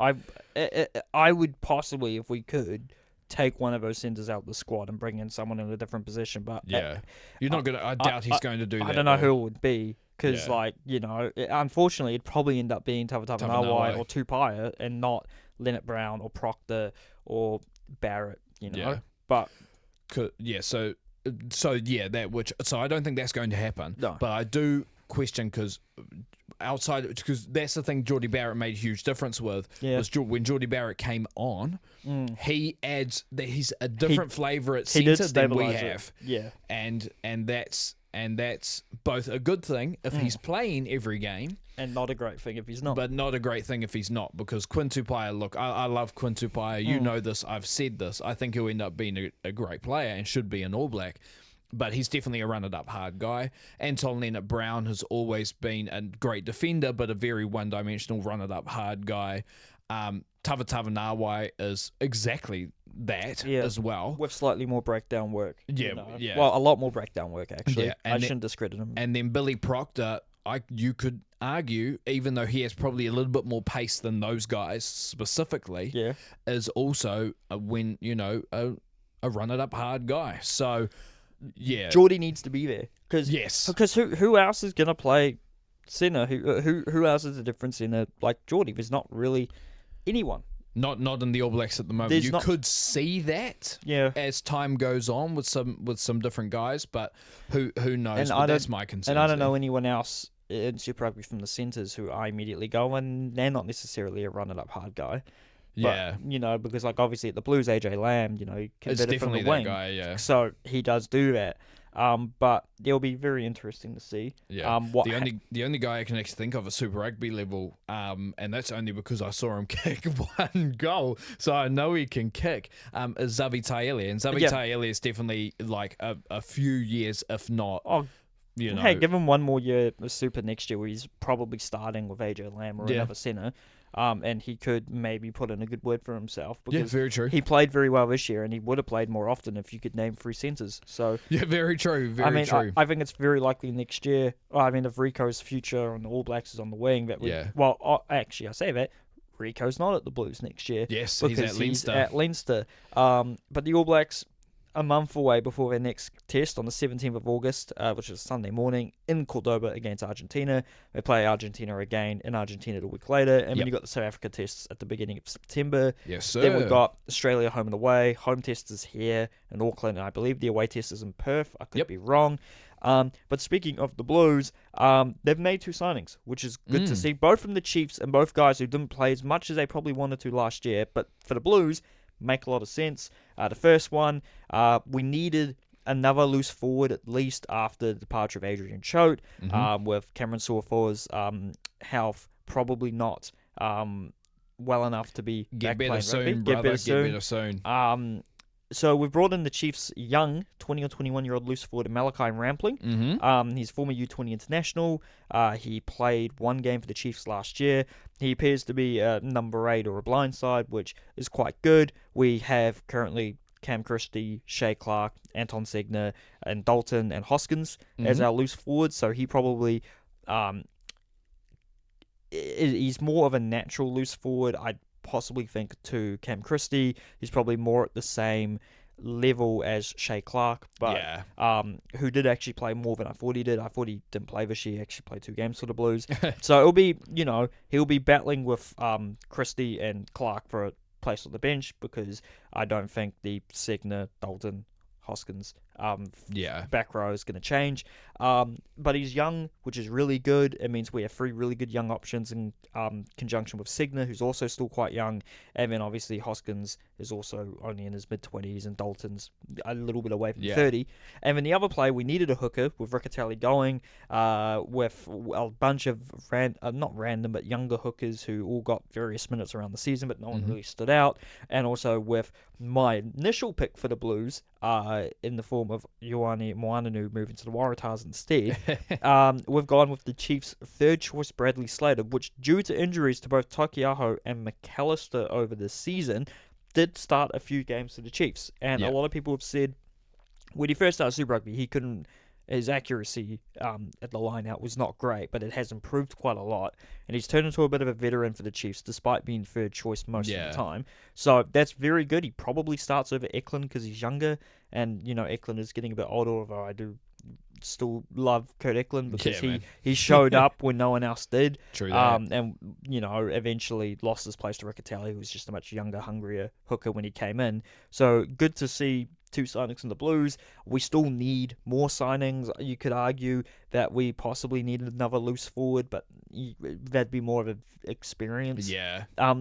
I would possibly, if we could, take one of those centres out of the squad and bring in someone in a different position. But you're not gonna. I doubt he's going to do that. I don't know who it would be, because unfortunately, it'd probably end up being Tavatavanawai or Tupaia and not Leonard Brown or Proctor or Barrett. But So I don't think that's going to happen. No. But I do question, because that's the thing Jordie Barrett made a huge difference with. Was when Jordie Barrett came on, he adds that he's a different flavour at centre than we have. Yeah. And that's both a good thing if he's playing every game, and not a great thing if he's not. But not a great thing if he's not, because Quinn Tupaia, look, I love Quinn Tupaia. You know this. I've said this. I think he'll end up being a great player and should be an All Black. But he's definitely a run-it-up hard guy. Anton Leonard-Brown has always been a great defender, but a very one-dimensional run-it-up hard guy. Tavatavanawai is exactly that as well. With slightly more breakdown work. Yeah. Well, a lot more breakdown work, actually. Yeah, I shouldn't discredit him. And then Billy Proctor, you could argue, even though he has probably a little bit more pace than those guys specifically, is also a run-it-up hard guy. So, yeah. Jordie needs to be there. Because who else is going to play centre? Who else is a different centre like Jordie? There's not really anyone. Not in the All Blacks at the moment. You could see that as time goes on with some different guys, but who knows? That's my concern. And I don't know anyone else in Super Rugby from the centres who I immediately go, and they're not necessarily a run-it-up hard guy. Yeah. But, because, obviously at the Blues, AJ Lamb, converted from the wing. Guy, yeah. So he does do that. But it'll be very interesting to see. Yeah. The only guy I can actually think of at Super Rugby level, and that's only because I saw him kick one goal, so I know he can kick, is Zavi Taeli. And Zavi Taeli is definitely like a few years, if not... Hey, give him one more year of Super next year where he's probably starting with AJ Lamb or another centre. And he could maybe put in a good word for himself. Because very true. He played very well this year, and he would have played more often if you could name 3 centres. So very true. Very true. I think it's very likely next year. If Rico's future on the All Blacks is on the wing, actually, I say that. Rico's not at the Blues next year. Yes, because he's at Leinster. But the All Blacks, a month away before their next test on the 17th of August, which is Sunday morning, in Cordoba against Argentina. They play Argentina again in Argentina a week later. And then you got the South Africa tests at the beginning of September. Yes, sir. Then we've got Australia home and away. Home test is here in Auckland, and I believe the away test is in Perth. I could be wrong. But speaking of the Blues, they've made 2 signings, which is good to see. Both from the Chiefs and both guys who didn't play as much as they probably wanted to last year. But for the Blues, make a lot of sense. The first one, we needed another loose forward at least after the departure of Adrian Choate, with Cameron Suafoa's health probably not well enough to be get better soon, brother. Get better soon. So we've brought in the Chiefs' young 20 or 21-year-old loose forward Malachi Rampling. He's former U20 international. He played 1 game for the Chiefs last year. He appears to be a number 8 or a blindside, which is quite good. We have currently Cam Christie, Shea Clark, Anton Segner, and Dalton and Hoskins as our loose forwards. So he probably he's more of a natural loose forward. I'd possibly think to Cam Christie. He's probably more at the same level as Shea Clark, but who did actually play more than I thought he did. I thought he didn't play this year. He actually played 2 games for the Blues. So it'll be, he'll be battling with Christie and Clark for a place on the bench, because I don't think the Segner, Dalton, Hoskins back row is going to change. But he's young, which is really good. It means we have 3 really good young options in conjunction with Segner, who's also still quite young. And then obviously Hoskins is also only in his mid-20s, and Dalton's a little bit away from 30. And then the other play, we needed a hooker with Riccatelli going, with a bunch of not random, but younger hookers who all got various minutes around the season, but no one really stood out. And also with my initial pick for the Blues, in the form of Ioane Moananu moving to the Waratahs instead, we've gone with the Chiefs' 3rd choice Bradley Slater, which, due to injuries to both Takiaho and McAllister over the season, did start a few games for the Chiefs. And a lot of people have said when he first started Super Rugby, his accuracy at the line out was not great, but it has improved quite a lot. And he's turned into a bit of a veteran for the Chiefs, despite being 3rd choice most of the time. So that's very good. He probably starts over Eklund because he's younger. And, Eklund is getting a bit older, although I do still love Kurt Eklund because he showed up when no one else did. True that. And, eventually lost his place to Riccatelli, who was just a much younger, hungrier hooker when he came in. So good to see 2 signings in the Blues. We still need more signings. You could argue that we possibly needed another loose forward, but that'd be more of an experience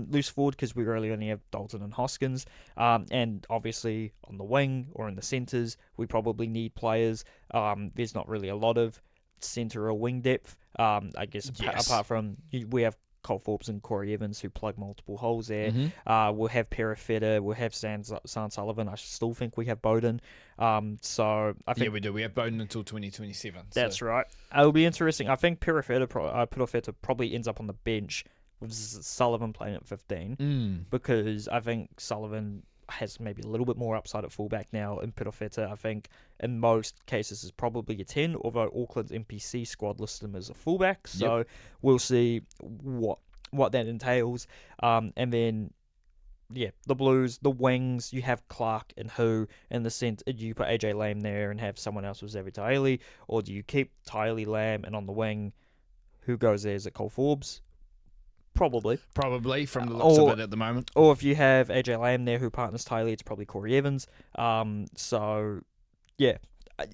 loose forward, because we really only have Dalton and Hoskins. And obviously on the wing or in the centres, we probably need players. There's not really a lot of centre or wing depth. I guess apart from we have Cole Forbes and Corey Evans, who plug multiple holes there. We'll have Perifetta, we'll have San Sullivan. I still think we have Bowden. So I think we do. We have Bowden until 2027. That's right. It'll be interesting. I think Perifetta probably ends up on the bench with Sullivan playing at 15, because I think Sullivan has maybe a little bit more upside at fullback now, and Perifetta, I think, in most cases is probably a 10, although Auckland's NPC squad lists him as a fullback, so we'll see what that entails. And then, the Blues, the wings, you have Clark and who in the sense, do you put AJ Lamb there and have someone else with Zavi Taeli, or do you keep Taeli, Lamb, and on the wing, who goes there? Is it Cole Forbes? Probably from the looks of it at the moment. Or if you have AJ Lamb there who partners Taeli, it's probably Corey Evans.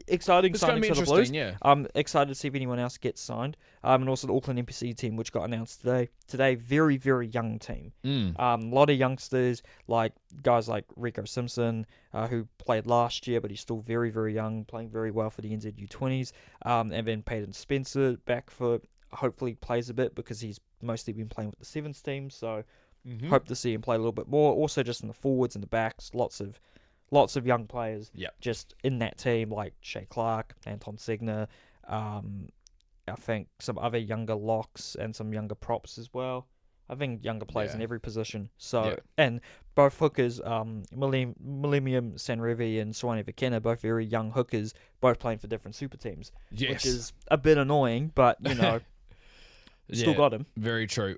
exciting It's signing going to for be the Blues. interesting, yeah. I'm excited to see if anyone else gets signed. And also the Auckland NPC team, which got announced today. Today, very, very young team. A lot of youngsters, like guys like Rico Simpson, who played last year, but he's still very, very young, playing very well for the NZ U20s. And then Peyton Spencer back for, hopefully plays a bit because he's mostly been playing with the Sevens team. So hope to see him play a little bit more. Also just in the forwards and the backs, lots of young players just in that team, like Shea Clark, Anton Segner, I think some other younger locks and some younger props as well. I think younger players in every position. So and both hookers, Millennium Sanrevi and Swanee Vakena, both very young hookers, both playing for different super teams. Yes. Which is a bit annoying, but still got him. Very true.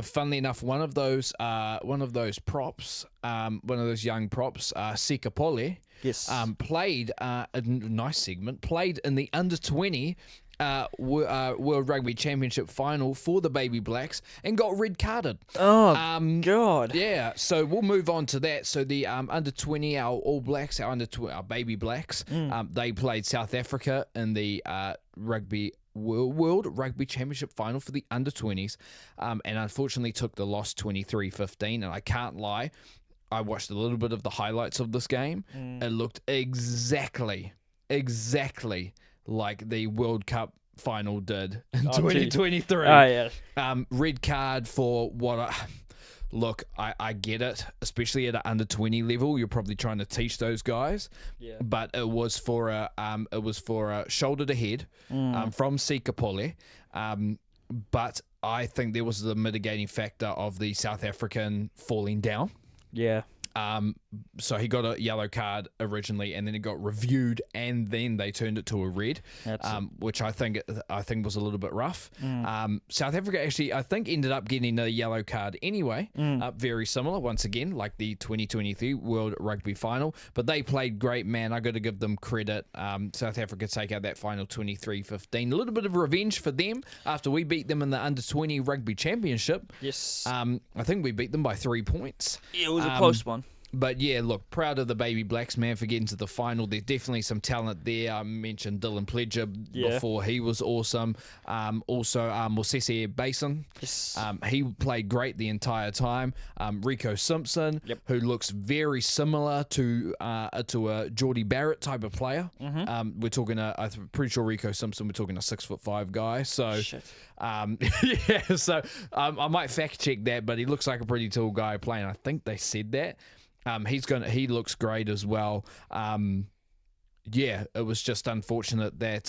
Funnily enough, one of those props, one of those young props, Sika Pole, played a nice segment, played in the under-20 World Rugby Championship final for the Baby Blacks and got red carded. Oh, God. Yeah, so we'll move on to that. So the under-20, our All Blacks, our Baby Blacks, they played South Africa in the World Rugby Championship final for the under-20s, and unfortunately took the loss 23-15, and I can't lie, I watched a little bit of the highlights of this game. It looked exactly like the World Cup final did in 2023. Oh, yeah. Red card for what look, I get it, especially at an under-20 level. You're probably trying to teach those guys, but it was for a shoulder to head from Sika Pole. But I think there was the mitigating factor of the South African falling down. Yeah. So he got a yellow card originally, and then it got reviewed, and then they turned it to a red, which I think was a little bit rough. South Africa actually, I think, ended up getting a yellow card anyway. Very similar, once again, like the 2023 World Rugby Final, but they played great, man. I got to give them credit. South Africa take out that final 23-15. A little bit of revenge for them after we beat them in the Under-20 Rugby Championship. Yes. I think we beat them by 3 points. Yeah, it was a close one. But yeah, look, proud of the Baby Blacks, man, for getting to the final. There's definitely some talent there. I mentioned Dylan Pledger before. He was awesome. Also, Mosese Basin. Yes. He played great the entire time. Rico Simpson, who looks very similar to a Geordie Barrett type of player. We're talking I'm pretty sure Rico Simpson, we're talking a 6'5" guy. So, so I might fact check that, but he looks like a pretty tall guy playing. I think they said that. He looks great as well. It was just unfortunate that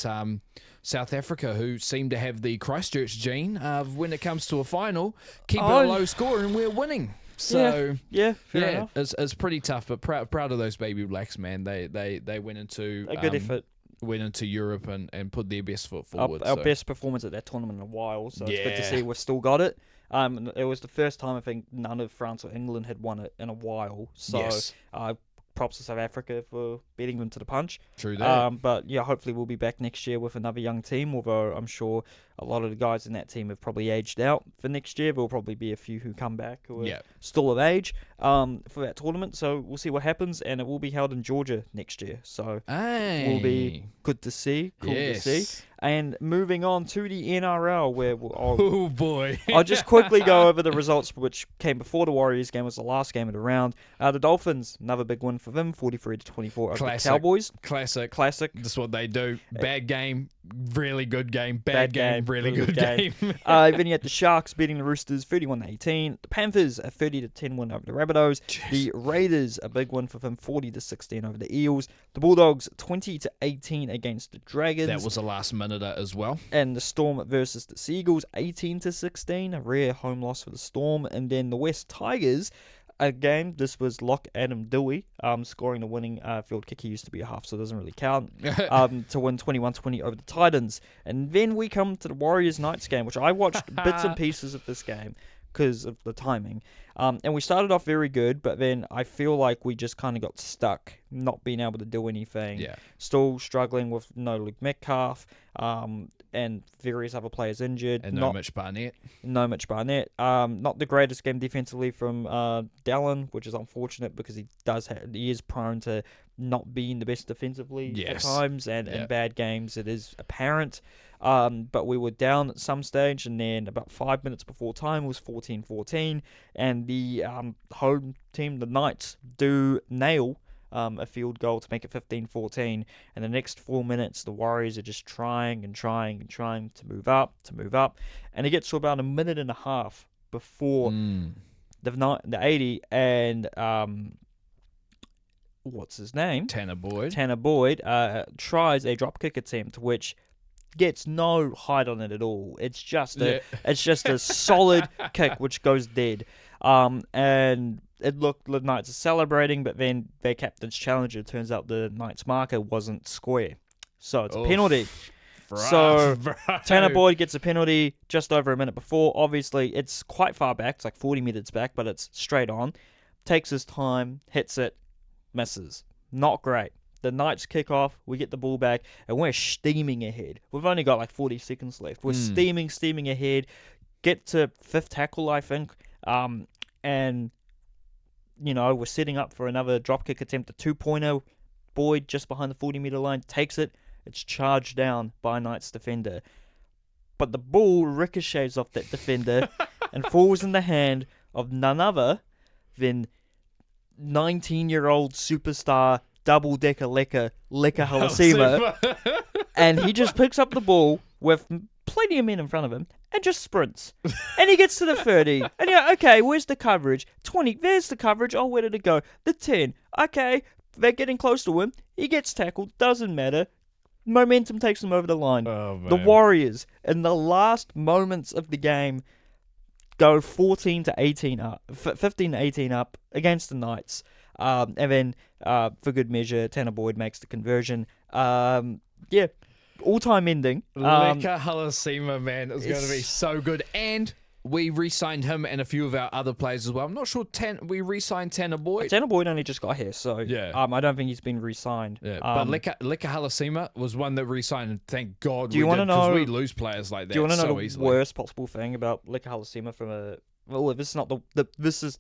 South Africa, who seem to have the Christchurch gene when it comes to a final, keep it a low score and we're winning. So fair enough. It's pretty tough, but proud of those Baby Blacks, man. They went into a good effort. Went into Europe and put their best foot forward. Our best performance at that tournament in a while, so it's good to see we've still got it. It was the first time I think none of France or England had won it in a while. So props to South Africa for beating them to the punch. True that. But yeah, hopefully we'll be back next year with another young team, although I'm sure a lot of the guys in that team have probably aged out for next year. There'll probably be a few who come back who are still of age for that tournament. So we'll see what happens, and it will be held in Georgia next year. So it will be good to see, cool to see. And moving on to the NRL, where oh boy, I'll just quickly go over the results which came before the Warriors game. Was the last game of the round. The Dolphins, another big win for them, 43-24 over the Cowboys. Classic. That's what they do. Bad game, really good game. Bad game, really good game. Then you had the Sharks beating the Roosters 31-18. The Panthers a 30-10 win over the Rabbitohs. The Raiders a big win for them, 40-16 over the Eels. The Bulldogs 20-18 against the Dragons. That was a last minute as well. And the Storm versus the Seagulls 18-16, a rare home loss for the Storm. And then the West Tigers, again, this was Lock Adam Dewey scoring the winning field kick. He used to be a half, so it doesn't really count, to win 21-20 over the Titans. And then we come to the Warriors Knights game, which I watched bits and pieces of this game because of the timing. And we started off very good, but then I feel like we just kind of got stuck, not being able to do anything. Yeah. Still struggling with no Luke Metcalf, and various other players injured. And no Mitch Barnett. Not the greatest game defensively from Dallin, which is unfortunate because he is prone to not being the best defensively at Yes. times, and in bad games it is apparent. But we were down at some stage, and then about 5 minutes before time, it was 14-14, and the home team, the Knights, do nail a field goal to make it 15-14. And the next 4 minutes, the Warriors are just trying to move up, and it gets to about a minute and a half before the 80, and what's his name? Tanner Boyd tries a drop kick attempt, which gets no height on it at all. It's just a solid kick which goes dead. And it looked the Knights are celebrating, but then their captain's challenger, it turns out the Knights marker wasn't square, so it's a penalty. So Tanner Boyd gets a penalty just over a minute before. Obviously, it's quite far back. It's like 40 meters back, but it's straight on. Takes his time, hits it, misses. Not great. The Knights kick off, we get the ball back, and we're steaming ahead. We've only got like 40 seconds left. We're steaming ahead. Get to fifth tackle, I think. And, you know, we're setting up for another dropkick attempt, a 2-pointer. Boyd, just behind the 40-meter line, takes it. It's charged down by a Knights defender. But the ball ricochets off that defender and falls in the hand of none other than 19-year-old superstar double-decker Leka Halasima. And he just picks up the ball with plenty of men in front of him and just sprints. And he gets to the 30. And you're like, okay, where's the coverage? 20, there's the coverage. Oh, where did it go? The 10. Okay, they're getting close to him. He gets tackled. Doesn't matter. Momentum takes him over the line. Oh, the Warriors, in the last moments of the game, go 15-18 up against the Knights. And then, for good measure, Tanner Boyd makes the conversion. All-time ending. Leka Halasima, man, it's going to be so good. And we re-signed him and a few of our other players as well. I'm not sure we re-signed Tanner Boyd. Tanner Boyd only just got here, so I don't think he's been re-signed. Yeah, but Leka Halasima was one that re-signed, and thank God do you want to know? Because we lose players like that. Do you want to know the easily. Worst possible thing about Leka Halasima from a? Well, this is not this is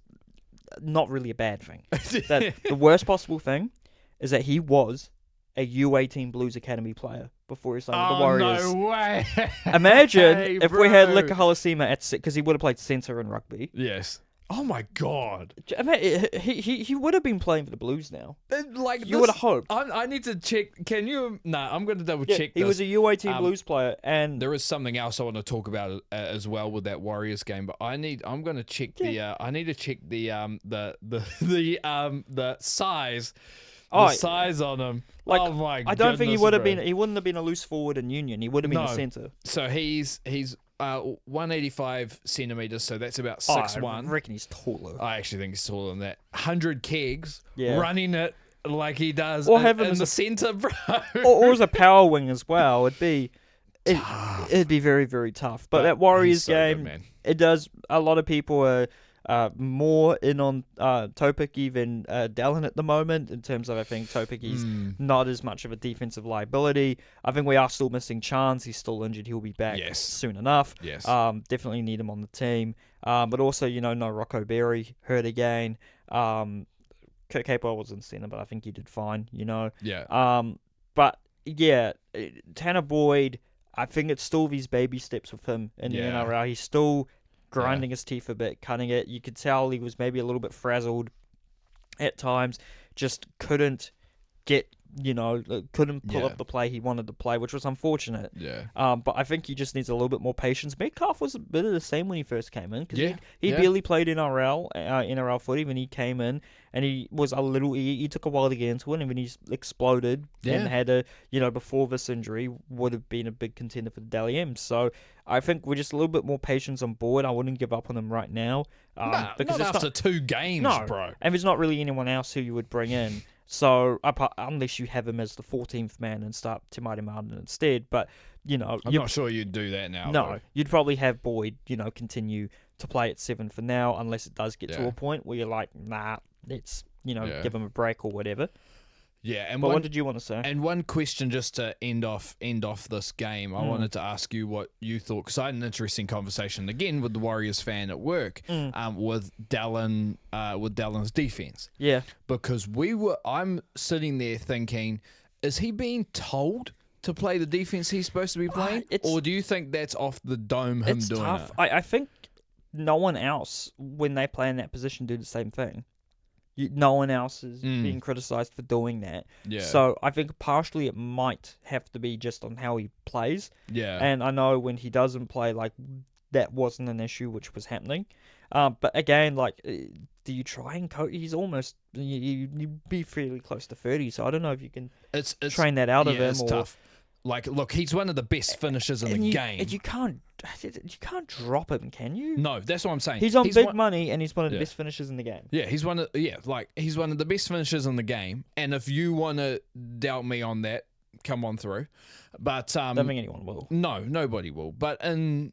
not really a bad thing. The worst possible thing is that he was a U18 Blues Academy player before he signed with the Warriors. No way! Imagine if we had Leka Halasima at, because he would have played centre in rugby. Yes. Oh my God! I mean, he would have been playing for the Blues now. Like you would have hoped. I need to check. Can you? I'm going to double check. He was a U18 Blues player, and there is something else I want to talk about as well with that Warriors game. But I'm going to check I need to check the size. The size on him. Like, oh my! I don't think he would have been. He wouldn't have been a loose forward in Union. He would have been a centre. So he's 185 centimeters. So that's about 6'1". I reckon he's taller. I actually think he's taller than that. 100 kegs, running it like he does or in the centre, bro. Or as a power wing as well. It'd be very, very tough. But that Warriors game, good, it does. A lot of people are more in on Topiki than Dallin at the moment, in terms of, I think Topiki's not as much of a defensive liability. I think we are still missing Chance. He's still injured. He'll be back soon enough. Yes. Definitely need him on the team. But also, no Rocco Berry, hurt again. Kurt Capewell was in centre, but I think he did fine, Yeah. But yeah, Tanner Boyd, I think it's still these baby steps with him in the NRL. He's still grinding his teeth a bit, cutting it. You could tell he was maybe a little bit frazzled at times. Just couldn't get, couldn't pull up the play he wanted to play, which was unfortunate. Yeah. But I think he just needs a little bit more patience. Metcalf was a bit of the same when he first came in, because he barely played NRL footy when he came in, and he was a little. He took a while to get into it, and then he's exploded and had before this injury would have been a big contender for the Dally M's. So I think we're just a little bit more patience on board. I wouldn't give up on him right now. Because not after 2 games, bro. And there's not really anyone else who you would bring in. So unless you have him as the 14th man and start Timati Martin instead, but I'm not sure you'd do that now. No, though. You'd probably have Boyd, continue to play at 7 for now, unless it does get to a point where you're like, nah, let's give him a break or whatever. Yeah, and what did you want to say? And one question just to end off this game. I wanted to ask you what you thought, because I had an interesting conversation again with the Warriors fan at work, with Dallin's defense. Yeah, because I'm sitting there thinking, is he being told to play the defense he's supposed to be playing, or do you think that's off the dome? Him doing tough. it. I think no one else, when they play in that position, do the same thing. No one else is being criticised for doing that. Yeah. So I think partially it might have to be just on how he plays. Yeah. And I know when he doesn't play, like, that wasn't an issue which was happening. But again, like, do you try and coach? He's almost, you'd be fairly close to 30, so I don't know if you can train that out of him. It's tough. Like, look, he's one of the best finishers in the game. And you can't drop him, can you? No, that's what I'm saying. He's on big money, and he's one of the best finishers in the game. Yeah, he's one of the best finishers in the game. And if you want to doubt me on that, come on through. But I don't think anyone will. No, nobody will. But in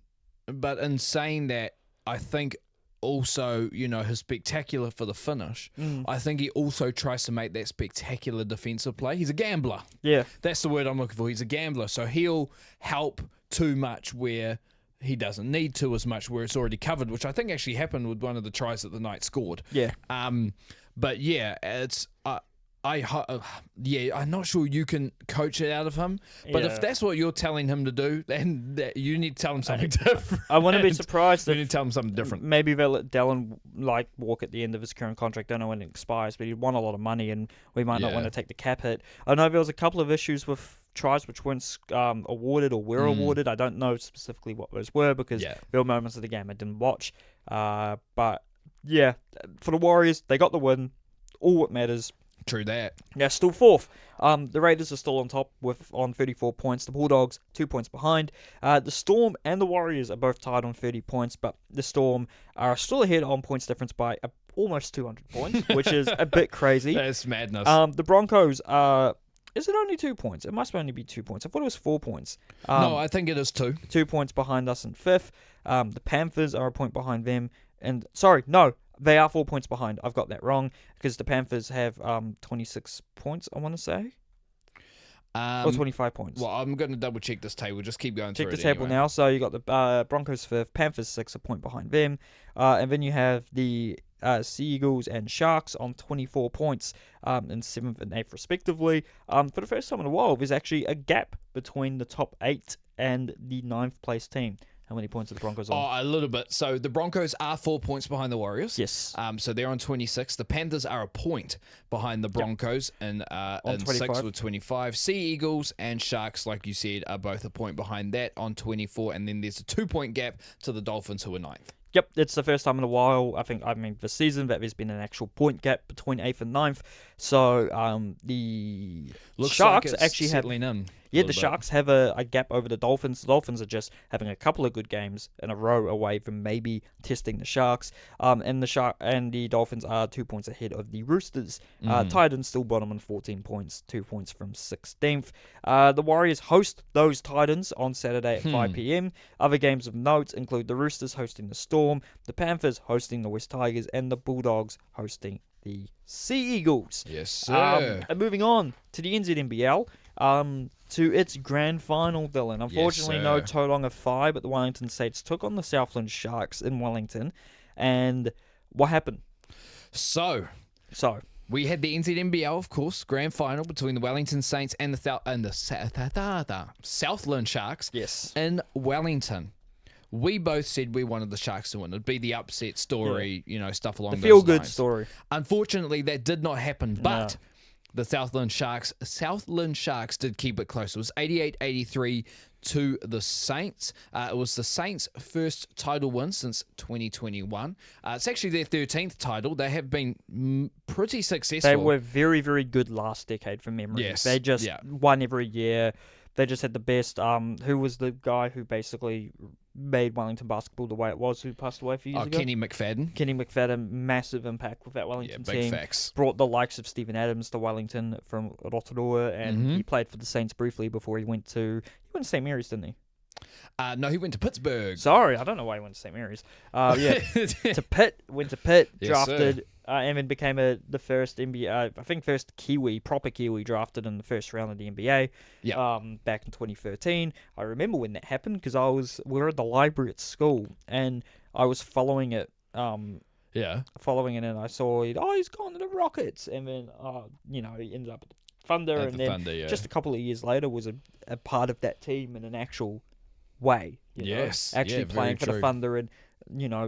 saying that, I think also, his spectacular for the finish. I think he also tries to make that spectacular defensive play. He's a gambler. Yeah. That's the word I'm looking for. He's a gambler. So he'll help too much where he doesn't need to as much, where it's already covered, which I think actually happened with one of the tries that the Knights scored. Yeah. But yeah, it's I'm not sure you can coach it out of him. But if that's what you're telling him to do, then you need to tell him something different. I wouldn't be surprised if you need to tell him something different. Maybe they'll let Dallin walk at the end of his current contract. Don't know when it expires, but he'd want a lot of money, and we might not want to take the cap hit. I know there was a couple of issues with tries which weren't awarded or were awarded. I don't know specifically what those were, because there were moments of the game I didn't watch. But yeah, for the Warriors, they got the win. All that matters. True that. Yeah, still fourth. The Raiders are still on top on 34 points. The Bulldogs 2 points behind. The Storm and the Warriors are both tied on 30 points, but the Storm are still ahead on points difference by almost 200 points, which is a bit crazy. That's madness. The Broncos are... Is it only 2 points? It must only be 2 points. I thought it was 4 points. No, I think it is 2. 2 points behind us in fifth. The Panthers are a point behind them. And sorry, no, they are 4 points behind. I've got that wrong, because the Panthers have 26 points, I want to say. Or 25 points. Well, I'm going to double check this table. Just keep going through it. Check the table now. So you got the Broncos fifth, Panthers 6, a point behind them. And then you have the Sea Eagles and Sharks on 24 points in 7th and 8th respectively. For the first time in a while, there's actually a gap between the top 8 and the 9th place team. How many points are the Broncos on? Oh, a little bit. So the Broncos are 4 points behind the Warriors. Yes. So they're on 26. The Panthers are a point behind the Broncos in 6 with 25. Sea Eagles and Sharks, like you said, are both a point behind that on 24. And then there's a 2-point gap to the Dolphins, who are 9th. Yep, it's the first time in a while, this season, that there's been an actual point gap between 8th and 9th. So the Sharks actually have... Yeah, the Sharks have a gap over the Dolphins. The Dolphins are just having a couple of good games in a row away from maybe testing the Sharks. And the Dolphins are 2 points ahead of the Roosters. Titans still bottom on 14 points, 2 points from 16th. The Warriors host those Titans on Saturday at 5 p.m. Other games of note include the Roosters hosting the Storm, the Panthers hosting the West Tigers, and the Bulldogs hosting the Sea Eagles. Yes, sir. And moving on to the NZ NBL, to its grand final, Dylan. Unfortunately, no Tauranga Phi, but the Wellington Saints took on the Southland Sharks in Wellington. And what happened? So we had the NZ NBL, of course, grand final between the Wellington Saints and the Southland Sharks. Yes. In Wellington. We both said we wanted the Sharks to win. It'd be the upset story, stuff along those lines. The feel-good story. Unfortunately, that did not happen, but the Southland Sharks did keep it close. It was 88-83 to the Saints. It was the Saints' first title win since 2021. It's actually their 13th title. They have been pretty successful. They were very, very good last decade from memory. Yes. They just won every year. They just had the best. Who was the guy who basically made Wellington basketball the way it was, who passed away a few years ago? Kenny McFadden. Kenny McFadden, massive impact with that Wellington team. Facts. Brought the likes of Stephen Adams to Wellington from Rotorua, and he played for the Saints briefly before he went to St. Mary's, didn't he? No, he went to Pittsburgh. Sorry, I don't know why he went to St. Mary's. Went to Pitt, Yes, drafted and then became the first NBA, I think first proper Kiwi drafted in the first round of the NBA. Back in 2013. I remember when that happened because we were at the library at school and I was following it. Following it, and I saw he's gone to the Rockets, and then he ended up at the Thunder, and then just a couple of years later was a part of that team in an actual way. Actually playing for the Thunder and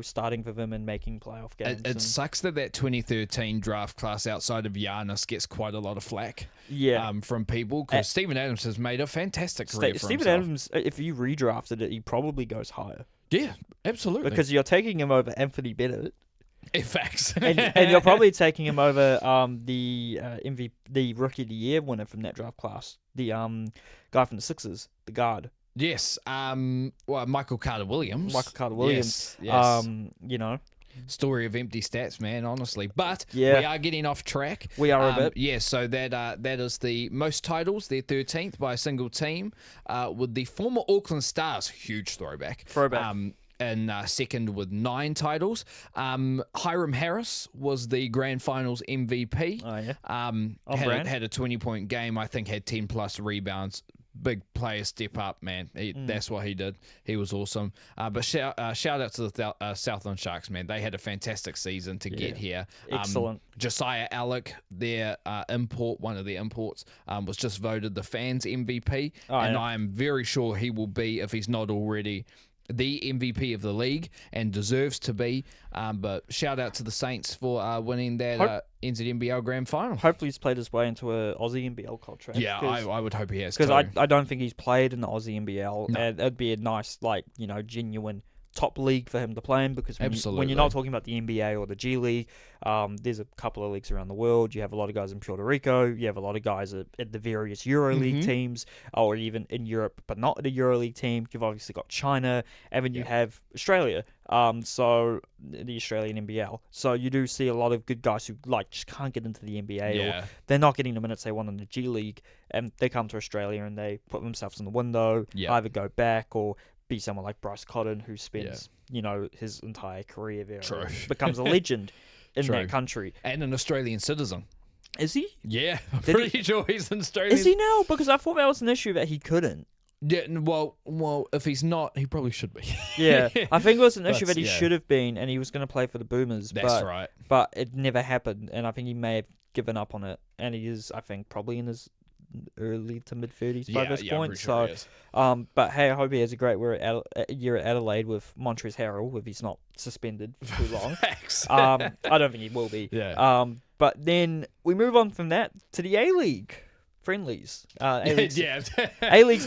starting for them and making playoff games. It sucks that 2013 draft class outside of Giannis gets quite a lot of flack. From people because Steven Adams has made a fantastic career for himself. Adams, if you redrafted it, he probably goes higher. Yeah, absolutely. Because you're taking him over Anthony Bennett. Facts. and you're probably taking him over the Rookie of the Year winner from that draft class, the guy from the Sixers, the guard. Yes. Michael Carter-Williams. Yes. Story of empty stats, man, honestly. But we are getting off track. We are a bit. Yeah, so that is the most titles. They're 13th by a single team with the former Auckland Stars. Huge throwback. And second with 9 titles. Hiram Harris was the Grand Finals MVP. Had a 20-point game. I think had 10-plus rebounds. Big player step up, man. That's what he did. He was awesome. But shout out to the Southland Sharks, man. They had a fantastic season to get here. Excellent. Josiah Alec, their one of their imports, was just voted the fans MVP. I am very sure he will be, if he's not already, the MVP of the league and deserves to be. But shout out to the Saints for winning that NZ NBL Grand Final. Hopefully he's played his way into a Aussie NBL contract. Yeah, I would hope he has. Because I don't think he's played in the Aussie NBL. No. And it'd be a nice, genuine top league for him to play in, because when you're not talking about the NBA or the G League, there's a couple of leagues around the world. You have a lot of guys in Puerto Rico. You have a lot of guys at the various EuroLeague teams, or even in Europe, but not at a EuroLeague team. You've obviously got China, and then you have Australia. So the Australian NBL. So you do see a lot of good guys who just can't get into the NBA, or they're not getting the minutes they want in the G League, and they come to Australia and they put themselves in the window, either go back or be someone like Bryce Cotton, who spends his entire career there, becomes a legend in that country, and an Australian citizen. Is he? Yeah, I'm pretty sure he's an Australian. Is he now? Because I thought that was an issue that he couldn't. Yeah, well, if he's not, he probably should be. Yeah, I think it was an issue that he should have been, and he was going to play for the Boomers. That's right. But it never happened, and I think he may have given up on it, and he is, I think, probably in his early to mid 30s by this point. Sure but hey, I hope he has a great year at Adelaide with Montrezl Harrell, if he's not suspended for too long. I don't think he will be. But then we move on from that to the A-League friendlies. A-League's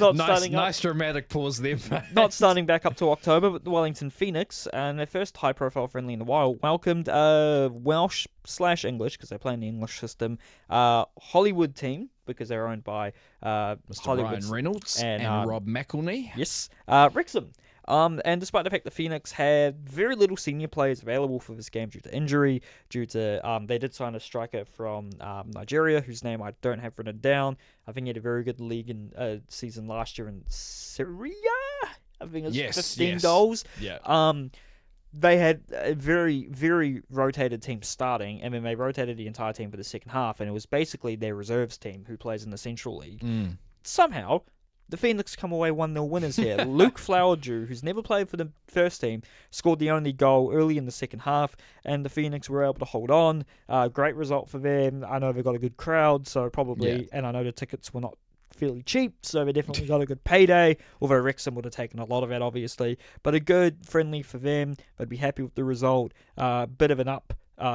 not starting up. Nice dramatic pause there. Not starting back up to October, but the Wellington Phoenix, and their first high-profile friendly in a while, welcomed Welsh/English, because they play in the English system, Hollywood team, because they're owned by Mr. Ryan Reynolds and Rob McElhenney. Yes, Wrexham. And despite the fact the Phoenix had very little senior players available for this game due to injury, they did sign a striker from Nigeria, whose name I don't have written down. I think he had a very good league in season last year in Syria. I think it was 15 goals. Yeah. They had a very, very rotated team starting, and then they rotated the entire team for the second half, and it was basically their reserves team who plays in the Central League. Somehow, the Phoenix come away 1-0 winners here. Luke Flowerdew, who's never played for the first team, scored the only goal early in the second half, and the Phoenix were able to hold on. Great result for them. I know they've got a good crowd, so probably, and I know the tickets were not fairly cheap, so they definitely got a good payday, although Wrexham would have taken a lot of that, obviously. But a good friendly for them. They'd be happy with the result. Bit of an up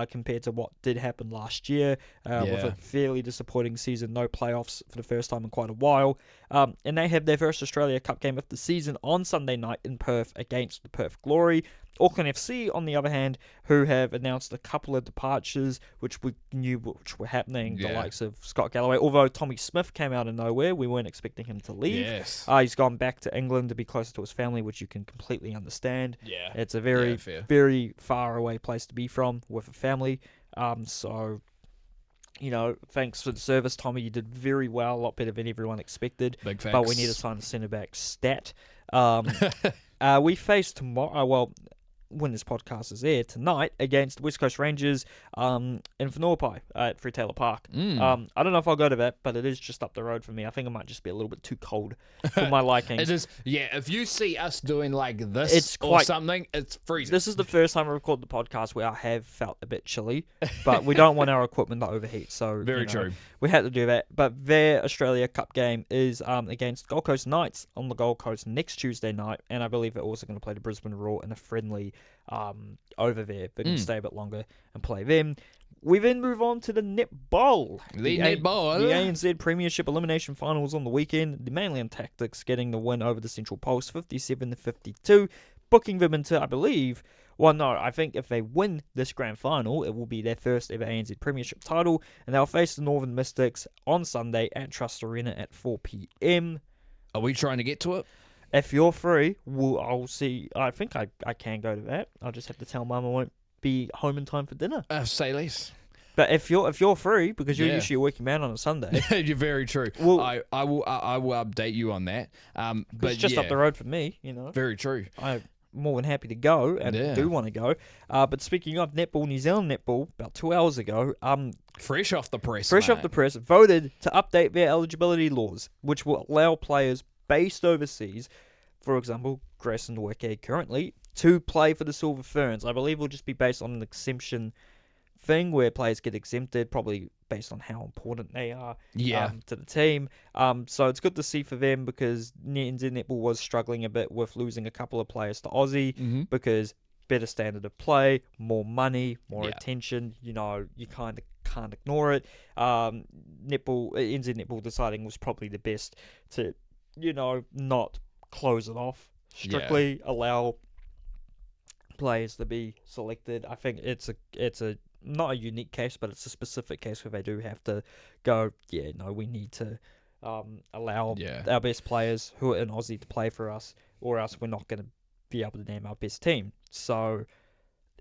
compared to what did happen last year, with a fairly disappointing season, no playoffs for the first time in quite a while. And they have their first Australia Cup game of the season on Sunday night in Perth against the Perth Glory. Auckland FC, on the other hand, who have announced a couple of departures, which we knew which were happening, the likes of Scott Galloway. Although Tommy Smith came out of nowhere, we weren't expecting him to leave. He's gone back to England to be closer to his family, which you can completely understand. It's a very, very far away place to be from with a family. So, thanks for the service, Tommy. You did very well, a lot better than everyone expected. Big thanks. But we need to sign the centre-back stat. We face tomorrow... when this podcast is aired, tonight against West Coast Rangers in Whenuapai at Free Taylor Park. I don't know if I'll go to that, but it is just up the road for me. I think it might just be a little bit too cold for my liking. It is, yeah. If you see us doing like this or something, it's freezing. This is the first time I recorded the podcast where I have felt a bit chilly, but we don't want our equipment to overheat, so very true. We had to do that. But their Australia Cup game is against Gold Coast Knights on the Gold Coast next Tuesday night, and I believe they're also going to play the Brisbane Roar in a friendly over there. They're going to stay a bit longer and play them. We then move on to the netball. The netball. The ANZ Premiership Elimination Finals on the weekend. The Mainland Tactics getting the win over the Central Pulse, 57-52, booking them into, I believe... Well, no, I think if they win this grand final, it will be their first ever ANZ Premiership title, and they'll face the Northern Mystics on Sunday at Trust Arena at 4 p.m. Are we trying to get to it? If you're free, I'll see. I think I can go to that. I'll just have to tell Mum I won't be home in time for dinner. Say less. But if you're free, because you're usually a working man on a Sunday, you're very true. Well, I will update you on that. But it's just up the road from me, Very true. I'm more than happy to go and do want to go. But speaking of netball, New Zealand netball, about 2 hours ago, fresh off the press, voted to update their eligibility laws, which will allow players based overseas, for example, Grayson Nweke currently, to play for the Silver Ferns. I believe it will just be based on an exemption thing where players get exempted, probably based on how important they are to the team. So it's good to see for them, because NZ Netball was struggling a bit with losing a couple of players to Aussie because better standard of play, more money, more attention. You kind of can't ignore it. NZ Netball deciding was probably the best to, not close it off strictly, allow players to be selected. I think it's a not a unique case, but it's a specific case where they do have to go, we need to allow our best players who are in Aussie to play for us, or else we're not going to be able to name our best team. So,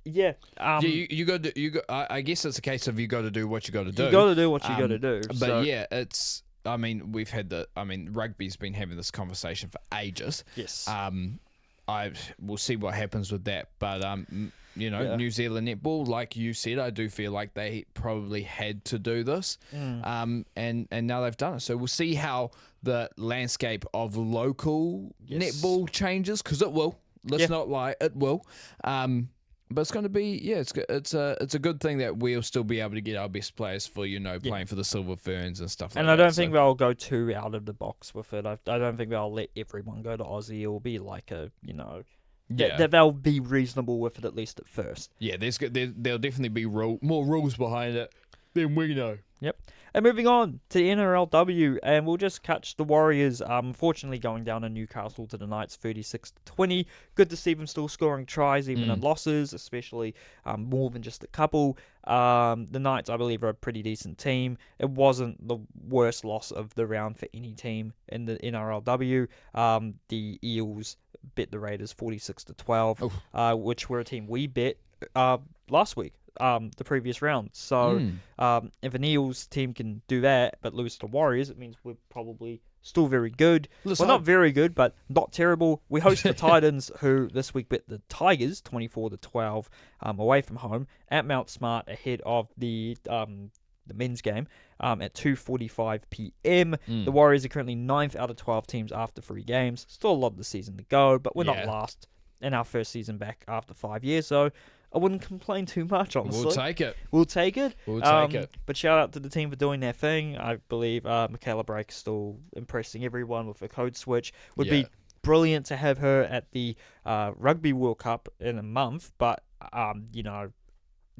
you got to. I guess it's a case of you got to do what you got to do. You got to do what you got to do. But it's. I mean, rugby's been having this conversation for ages. Yes. We'll see what happens with that, but New Zealand netball, like you said, I do feel like they probably had to do this, and now they've done it. So we'll see how the landscape of local netball changes, because it will. Let's not lie, it will. But it's going to be, it's a good thing that we'll still be able to get our best players for, playing for the Silver Ferns and stuff like that. And I don't think they'll go too out of the box with it. I don't think they'll let everyone go to Aussie. It'll be like they'll be reasonable with it, at least at first. Yeah, there'll definitely be more rules behind it than we know. Yep. And moving on to the NRLW, and we'll just catch the Warriors, unfortunately going down in Newcastle to the Knights 36-20. Good to see them still scoring tries, even in losses, especially more than just a couple. The Knights, I believe, are a pretty decent team. It wasn't the worst loss of the round for any team in the NRLW. The Eels bet the Raiders 46-12, which were a team we bet last week. The previous round. So if an Eels team can do that but lose to Warriors, it means we're probably still very good. Not very good, but not terrible. We host the Titans, who this week bet the Tigers 24-12 away from home at Mount Smart, ahead of the men's game at 2:45 p.m. The Warriors are currently 9th out of 12 teams after 3 games. Still a lot of the season to go, but we're not last in our first season back after 5 years, so I wouldn't complain too much, honestly. We'll take it. We'll take it. But shout out to the team for doing their thing. I believe Michaela Brake's still impressing everyone with a code switch. Would be brilliant to have her at the Rugby World Cup in a month, but,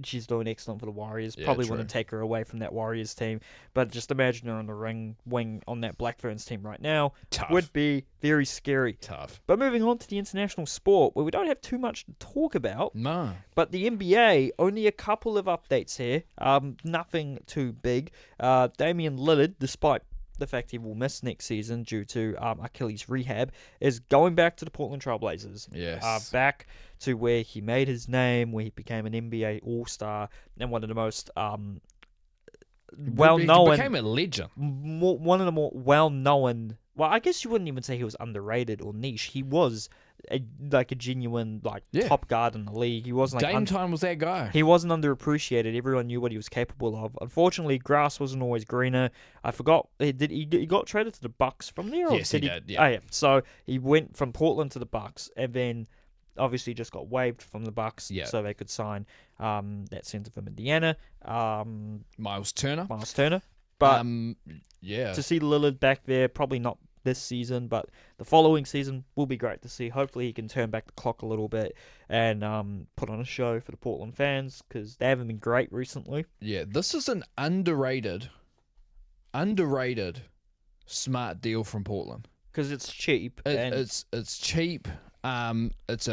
she's doing excellent for the Warriors. Probably want to take her away from that Warriors team. But just imagine her on the wing on that Black Ferns team right now. Tough. Would be very scary. Tough. But moving on to the international sport, where we don't have too much to talk about. No. But the NBA, only a couple of updates here. Nothing too big. Damian Lillard, despite the fact he will miss next season due to Achilles rehab, is going back to the Portland Trailblazers. Yes. Back to where he made his name, where he became an NBA All-Star, and one of the most well-known... He became a legend. One of the more well-known... Well, I guess you wouldn't even say he was underrated or niche. He was a genuine top guard in the league. He wasn't Dame Time was that guy. He wasn't underappreciated. Everyone knew what he was capable of. Unfortunately, grass wasn't always greener. I forgot he got traded to the Bucks from there. Yes, he did. Yeah. Oh, yeah. So he went from Portland to the Bucks, and then obviously just got waived from the Bucks, so they could sign that centre from Indiana, Miles Turner. But to see Lillard back there, probably not this season, but the following season will be great to see. Hopefully he can turn back the clock a little bit and put on a show for the Portland fans, because they haven't been great recently. Yeah, this is an underrated smart deal from Portland. Because it's cheap. It's cheap. It's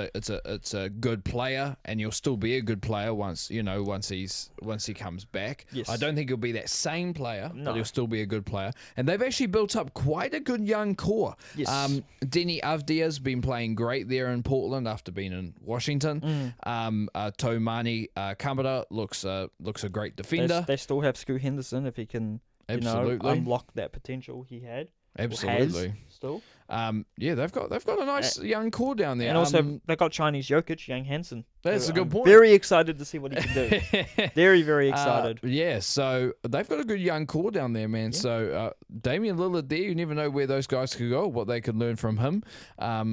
a good player, and you'll still be a good player once he comes back. Yes. I don't think he'll be that same player, but he'll still be a good player. And they've actually built up quite a good young core. Yes. Denny Avdia's been playing great there in Portland after being in Washington. Tomani Kamara looks a great defender. They still have Scoot Henderson if he can unlock that potential he had. Absolutely. Still. They've got a nice young core down there. And also they've got Chinese Jokic, Yang Hansen. That's a good point. Very excited to see what he can do. Very, very excited. So they've got a good young core down there, man. Yeah. So Damian Lillard there, you never know where those guys could go, what they could learn from him. I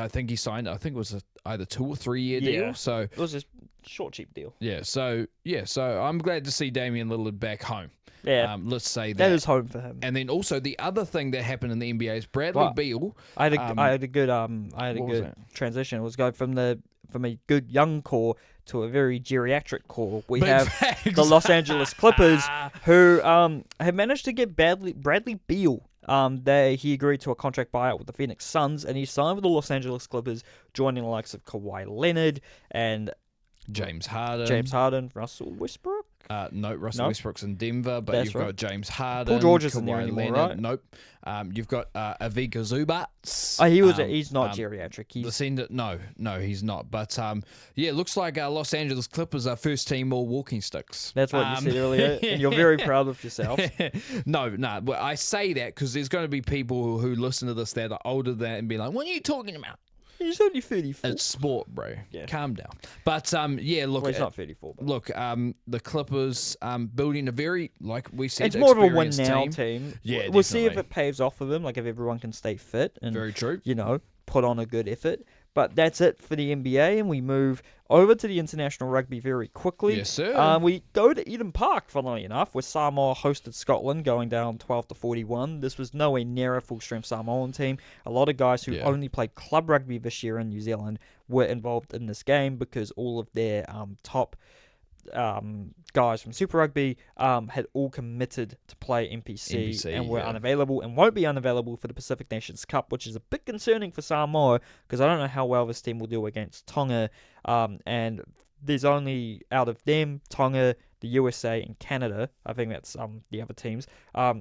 think he signed, it was either 2 or 3 year deal. So it was a short, cheap deal. Yeah. So I'm glad to see Damian Lillard back home. Yeah. Let's say that is home for him. And then also the other thing that happened in the NBA is Bradley Beal. I had a good transition. It was going from a good young core to a very geriatric core. We have the Los Angeles Clippers, who have managed to get Bradley Beal. He agreed to a contract buyout with the Phoenix Suns, and he signed with the Los Angeles Clippers, joining the likes of Kawhi Leonard and James Harden, Russell Westbrook. Russell Westbrook's in Denver, but you've got James Harden. Paul George isn't there anymore, right? Nope. You've got Ivica Zubac. He's not geriatric. No, he's not. But it looks like Los Angeles Clippers are first team all walking sticks. That's what you said earlier, and you're very proud of yourself. No. Well, I say that because there's going to be people who listen to this that are older than that and be like, "What are you talking about?" He's only 34. It's sport, bro. Yeah. Calm down. But, look... Well, he's not 34. But. Look, the Clippers building a very, like we said, it's more of a win-now team. Yeah, we'll see if it pays off for them, like if everyone can stay fit and, very true. Put on a good effort. But that's it for the NBA, and we move over to the international rugby very quickly. Yes, sir. We go to Eden Park, funnily enough, where Samoa hosted Scotland, going down 12-41. This was nowhere near a full-strength Samoan team. A lot of guys who only played club rugby this year in New Zealand were involved in this game because all of their top guys from Super Rugby had all committed to play NPC and were unavailable and won't be unavailable for the Pacific Nations Cup, which is a bit concerning for Samoa because I don't know how well this team will do against Tonga. And there's only, out of them, Tonga, the USA, and Canada, I think that's the other teams,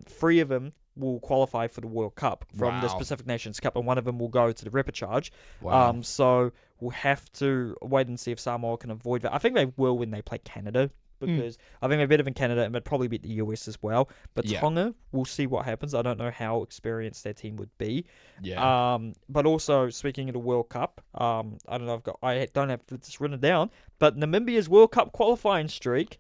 3 of them will qualify for the World Cup from this Pacific Nations Cup, and one of them will go to the repechage. Wow. So we'll have to wait and see if Samoa can avoid that. I think they will when they play Canada, because I think they're better than Canada and they'd probably beat the US as well. But Tonga, we'll see what happens. I don't know how experienced their team would be. Yeah. But also, speaking of the World Cup, I don't have this written down, but Namibia's World Cup qualifying streak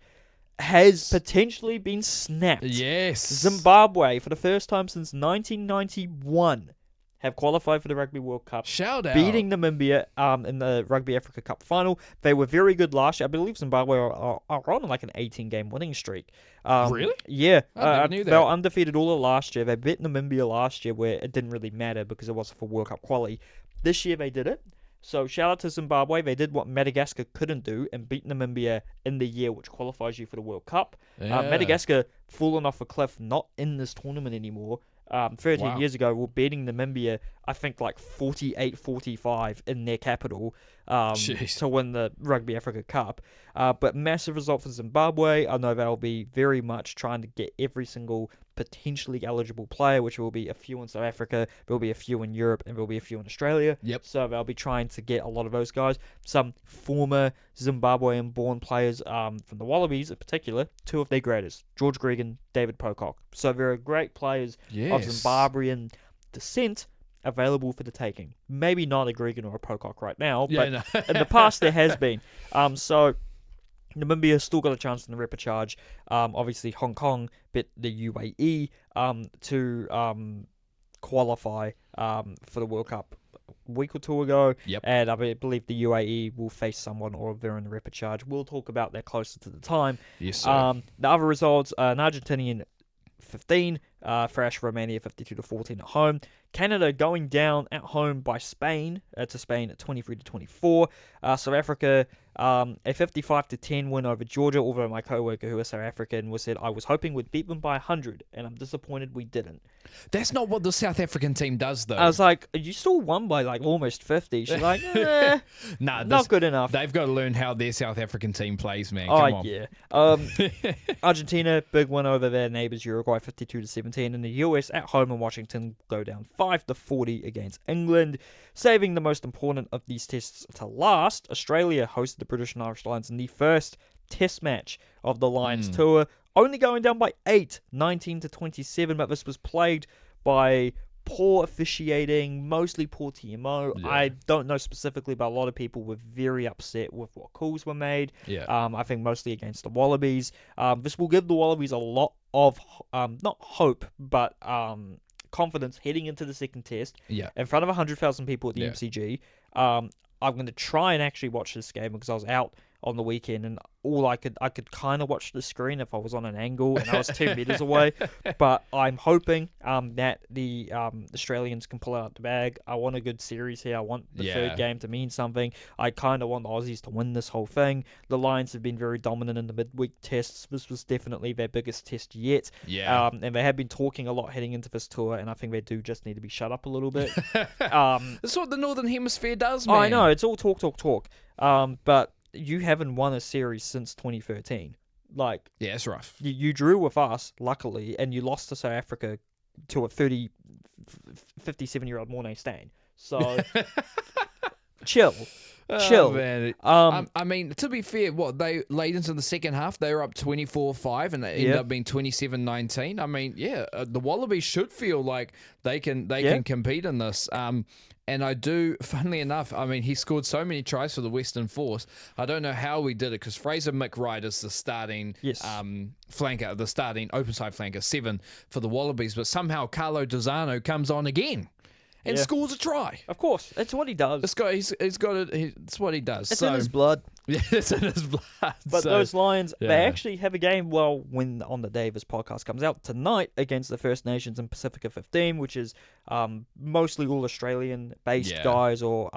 has potentially been snapped. Yes. Zimbabwe, for the first time since 1991, have qualified for the Rugby World Cup. Shout out. Beating Namibia in the Rugby Africa Cup final. They were very good last year. I believe Zimbabwe are on like an 18-game winning streak. Really? Yeah. I never knew that. They were undefeated all of last year. They beat Namibia last year where it didn't really matter because it wasn't for World Cup quality. This year they did it. So shout out to Zimbabwe. They did what Madagascar couldn't do and beat Namibia in the year which qualifies you for the World Cup. Yeah. Madagascar fallen off a cliff, not in this tournament anymore. 13 years ago, were beating Namibia, I think, like 48-45 in their capital to win the Rugby Africa Cup. But massive result for Zimbabwe. I know they'll be very much trying to get every single potentially eligible player, which will be a few in South Africa, there'll be a few in Europe, and there'll be a few in Australia. Yep. So they'll be trying to get a lot of those guys. Some former Zimbabwean-born players from the Wallabies in particular, 2 of their greatest, George Gregan, David Pocock. So they're great players of Zimbabwean descent, available for the taking. Maybe not a Gregan or a Pocock right now, but no. in the past there has been. So Namibia still got a chance in the repechage. Obviously, Hong Kong bit the UAE to qualify for the World Cup a week or two ago. Yep. And I believe the UAE will face someone or they're in the repechage. We'll talk about that closer to the time. Yes, sir. The other results, an Argentinian 15, thrash Romania 52-14 at home. Canada going down at home by Spain to Spain at 23-24. South Africa a 55-10 win over Georgia. Although my coworker who is South African said I was hoping we'd beat them by 100, and I'm disappointed we didn't. That's not what the South African team does, though. I was like, you still won by like almost 50. She's like, not good enough. They've got to learn how their South African team plays, man. Come on. Yeah. Argentina, big win over their neighbours Uruguay 52-17, and the US at home in Washington go down 5-40 against England. Saving the most important of these tests to last, Australia hosted the British and Irish Lions in the first test match of the Lions tour, only going down by 8, 19-27, but this was plagued by poor officiating, mostly poor TMO. Yeah. I don't know specifically, but a lot of people were very upset with what calls were made. Yeah. I think mostly against the Wallabies. This will give the Wallabies a lot of, not hope, but confidence heading into the second test. Yeah. In front of 100,000 people at the MCG. I'm going to try and actually watch this game because I was out on the weekend, and all I could kind of watch the screen if I was on an angle and I was 2 meters away. But I'm hoping that the Australians can pull out the bag. I want a good series here. I want the third game to mean something. I kind of want the Aussies to win this whole thing. The Lions have been very dominant in the midweek tests. This was definitely their biggest test yet. Yeah. And they have been talking a lot heading into this tour, and I think they do just need to be shut up a little bit. That's what the Northern Hemisphere does, man. I know, it's all talk. But you haven't won a series since 2013. Like, yeah, it's rough. You drew with us, luckily, and you lost to South Africa to a 57-year-old Mornay Stain. So, chill. Man. I mean, to be fair, they late into the second half, they were up 24-5, and it ended up being 27-19. I mean, the Wallabies should feel like they can compete in this. And I do, funnily enough, I mean, he scored so many tries for the Western Force. I don't know how we did it, because Fraser McWright is the starting flanker, the starting open side flanker, 7 for the Wallabies. But somehow Carlo Dozano comes on again and scores a try. Of course, that's what he does. This guy, he's got it. It's what he does. It's in his blood. Yeah, it's in his blood. But those Lions, they actually have a game, when on the day this podcast comes out, tonight against the First Nations in Pacifica 15, which is mostly all Australian-based guys or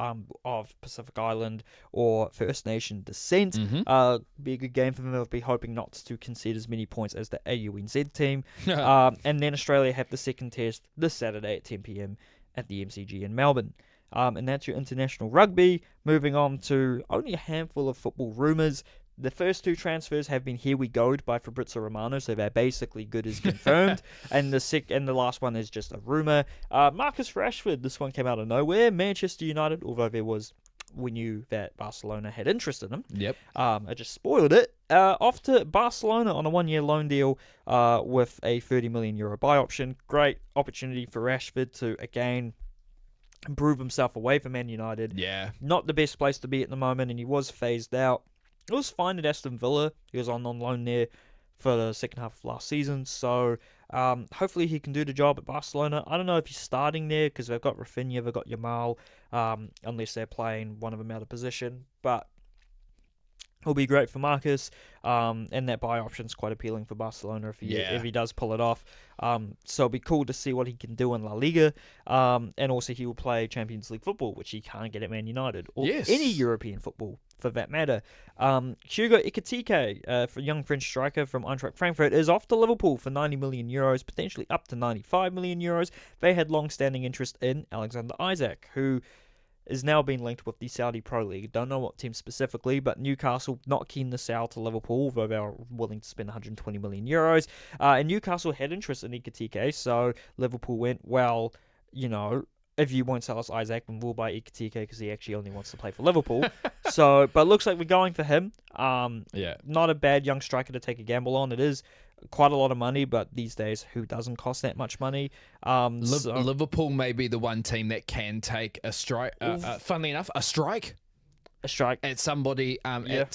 of Pacific Island or First Nation descent. Be a good game for them. They'll be hoping not to concede as many points as the AUNZ team. And then Australia have the second test this Saturday at 10 p.m. at the MCG in Melbourne. And that's your international rugby. Moving on to only a handful of football rumours. The first 2 transfers have been here we go'd by Fabrizio Romano, so they're basically good as confirmed. and the last one is just a rumour. Marcus Rashford, this one came out of nowhere. Manchester United, although we knew that Barcelona had interest in him. Yep. I just spoiled it. Off to Barcelona on a 1-year loan deal with a €30 million buy option. Great opportunity for Rashford to, again, improve himself away from Man United. Yeah. Not the best place to be at the moment, and he was phased out. It was fine at Aston Villa. He was on loan there for the second half of last season. So hopefully he can do the job at Barcelona. I don't know if he's starting there because they've got Rafinha, they've got Yamal, unless they're playing one of them out of position. But it'll be great for Marcus, and that buy option's quite appealing for Barcelona if he does pull it off. So it'll be cool to see what he can do in La Liga, and also he will play Champions League football, which he can't get at Man United, or any European football for that matter. Hugo Ekitike, for young French striker from Eintracht Frankfurt, is off to Liverpool for €90 million, potentially up to €95 million. They had long-standing interest in Alexander Isak, who is now being linked with the Saudi Pro League. Don't know what team specifically, but Newcastle not keen to sell to Liverpool, although they are willing to spend €120 million. And Newcastle had interest in Ekitike, so Liverpool went, well, if you won't sell us Isaac, then we'll buy Ekitike because he actually only wants to play for Liverpool. But it looks like we're going for him. Not a bad young striker to take a gamble on. It is quite a lot of money, but these days, who doesn't cost that much money? Liverpool may be the one team that can take a strike. Funnily enough, a strike at somebody. At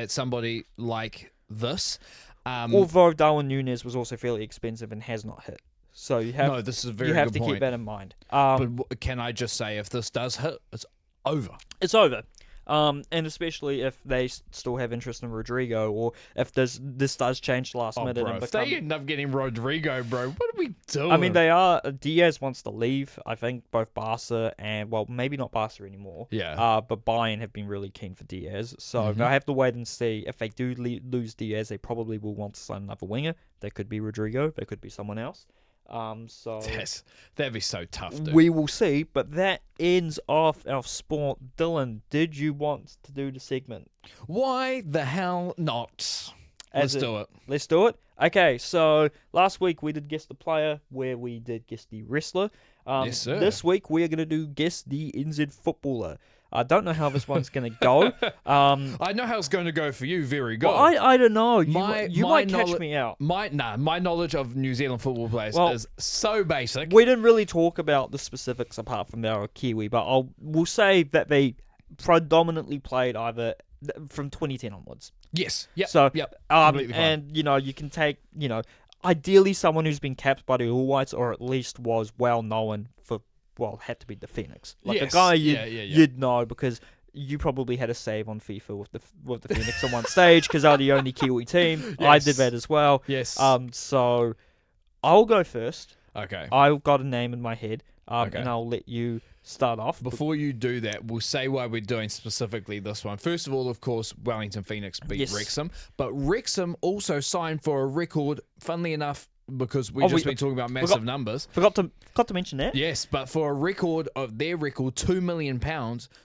somebody like this. Although Darwin Núñez was also fairly expensive and has not hit, so this is a very you have good to point. keep that in mind. But can I just say, if this does hit, it's over. It's over. And especially if they still have interest in Rodrigo, or if this does change last minute. Bro, if they end up getting Rodrigo, bro, what are we doing? I mean, Diaz wants to leave. I think both Barca and, well, maybe not Barca anymore. Yeah. But Bayern have been really keen for Diaz. So they'll have to wait and see. If they do lose Diaz, they probably will want to sign another winger. That could be Rodrigo. That could be someone else. That'd be so tough, dude. We will see, but that ends off our sport. Dylan, did you want to do the segment? Why the hell not? Let's do it. Let's do it. Okay, so last week we did Guess the Player, where we did Guess the Wrestler. Yes, sir. This week we are going to do Guess the NZ Footballer. I don't know how this one's going to go. I know how it's going to go for you. Very good. Well, I don't know. You might catch me out. My knowledge of New Zealand football players is so basic. We didn't really talk about the specifics apart from our Kiwi, but we'll say that they predominantly played either from 2010 onwards. Yes. Yep. So, completely fine. And you can take ideally someone who's been capped by the All Whites, or at least was well known for. Well, had to be the Phoenix, like a guy you'd know, because you probably had a save on FIFA with the Phoenix on one stage, because they're the only Kiwi team. Yes. I did that as well. Yes. So I'll go first. Okay. I've got a name in my head. Okay. And I'll let you start off. Before you do that, we'll say why we're doing specifically this one. First of all, of course, Wellington Phoenix beat Wrexham, but Wrexham also signed for a record, funnily enough, because we've just been talking about massive numbers. Forgot to mention that. Yes, but for a record of their record, £2 million,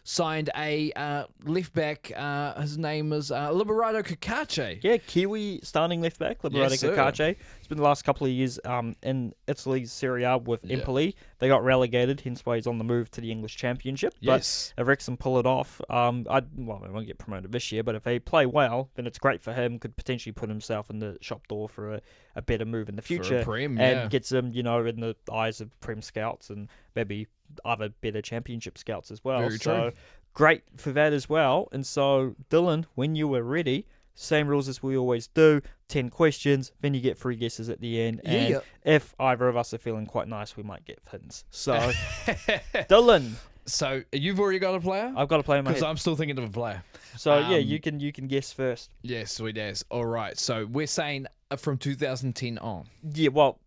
signed a left back. His name is Liberato Cacace. Yeah, Kiwi starting left back, Liberato Cacace. It's been the last couple of years in Italy's Serie A with Empoli. They got relegated, hence why he's on the move to the English Championship. Yes. But if Wrexham pull it off, they won't get promoted this year, but if they play well, then it's great for him. Could potentially put himself in the shop door for a better move in the future. For a Prem, and gets him, in the eyes of Prem scouts and maybe other better Championship scouts as well. Very true. Great for that as well. And so, Dylan, when you were ready, same rules as we always do, 10 questions, then you get 3 guesses at the end. And if either of us are feeling quite nice, we might get hints. So, Dylan. So, you've already got a player? I've got a player in my head. Because I'm still thinking of a player. So, you can guess first. Yes, sweet as. All right. So, we're saying from 2010 on. Yeah, well,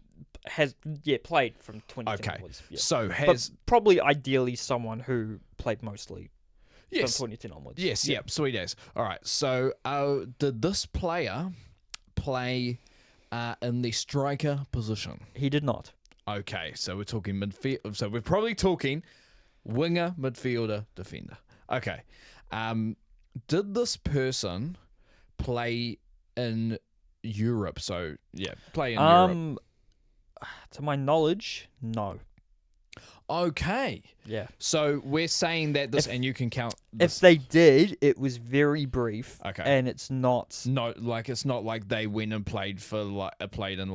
played from 2010 onwards. Yeah. So, but probably ideally someone who played mostly. Yes. From 2010 onwards. Yes, yep, sweet as. All right, so did this player play in the striker position? He did not. Okay, so we're talking midfield. So we're probably talking winger, midfielder, defender. Okay. Did this person play in Europe? So, play in Europe. To my knowledge, no. Okay. Yeah. So we're saying that this, and you can count this. If they did, it was very brief. Okay. And it's not. It's not like they went and played in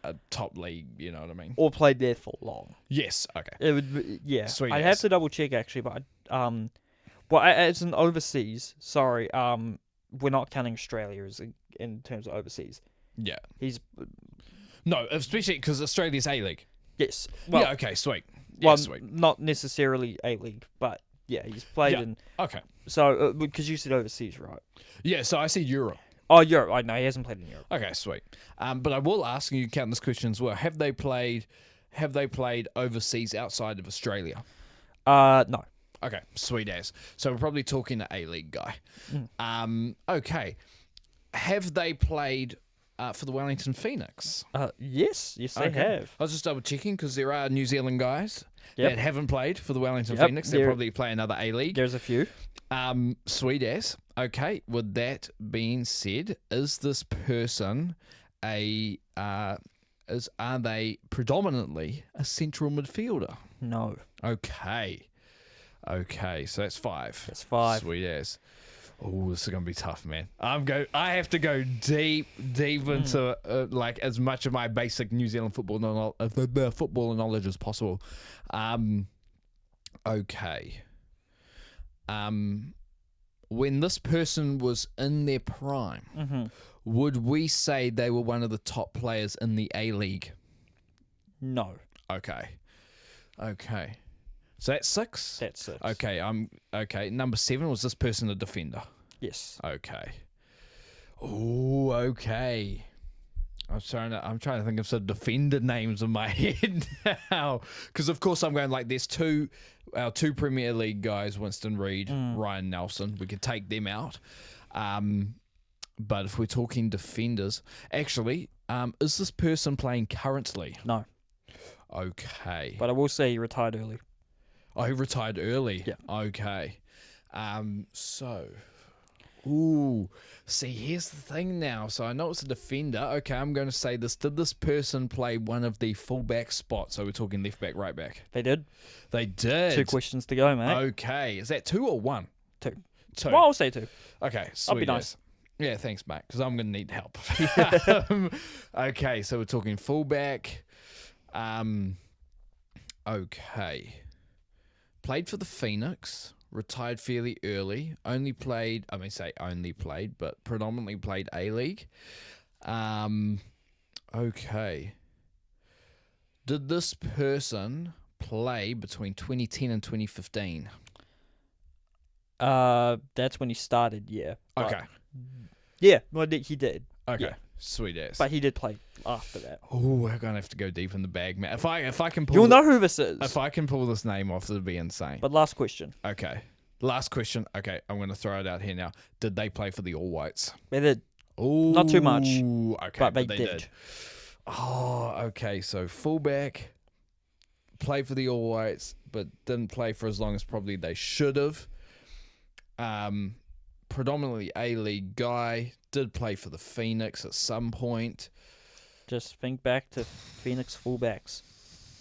a top league. You know what I mean? Or played there for long. Yes. Okay. It would. Yeah. Sweet. I'd have to double check actually, but as an overseas, sorry, we're not counting Australia as in terms of overseas. Yeah. No, especially because Australia's A-League. Yes. Well, yeah. Okay. Sweet. Well, sweet. Not necessarily A-League, but yeah, he's played in. Okay. So, because you said overseas, right? Yeah, so I said Europe. Oh, Europe. I know he hasn't played in Europe. Okay, sweet. But I will ask, and you count this question as well. Have they played overseas outside of Australia? No. Okay, sweet as. So we're probably talking an A-League guy. Okay. Have they played for the Wellington Phoenix? Yes, they have. I was just double checking because there are New Zealand guys that haven't played for the Wellington Phoenix. They'll probably play another A-League. There's a few. Sweet as. Okay, with that being said, is this person are they predominantly a central midfielder? No. Okay, so that's 5. That's 5. Sweet as. Oh, this is gonna be tough, man. I have to go deep into like as much of my basic New Zealand football knowledge as possible. Okay. When this person was in their prime, would we say they were one of the top players in the A-League? No. Okay. So that's 6? That's 6. Okay, okay. Number 7, was this person a defender? Yes. Okay. Oh, okay. I'm trying to think of some defender names in my head now, because of course I'm going like there's our two Premier League guys, Winston Reid, Ryan Nelson. We could take them out. But if we're talking defenders, actually, is this person playing currently? No. Okay. But I will say he retired early. Oh, he retired early? Yeah. Okay. See, here's the thing now. So I know it's a defender. Okay, I'm going to say this. Did this person play one of the fullback spots? So we're talking left back, right back. They did. They did. 2 questions to go, mate. Okay. Is that 2 or 1? 2. 2. Well, I'll say 2. Okay, sweet. I'll be nice. Yeah, thanks, mate, because I'm going to need help. Okay, so we're talking fullback. Okay. Played for the Phoenix. Retired fairly early. But predominantly played A-League. Okay. Did this person play between 2010 and 2015? That's when he started, yeah. Okay. Yeah, well, he did. Okay. Yeah. Sweet ass. But he did play after that. Oh, we're gonna have to go deep in the bag, man. If I can pull, you'll know who this is. If I can pull this name off, it'll be insane. But last question. Okay. Last question. Okay, I'm gonna throw it out here now. Did they play for the All Whites? They did. Oh, not too much. Okay, but they did. Oh, okay. So fullback, played for the All Whites, but didn't play for as long as probably they should have. Predominantly A-League guy, did play for the Phoenix at some point. Just think back to Phoenix fullbacks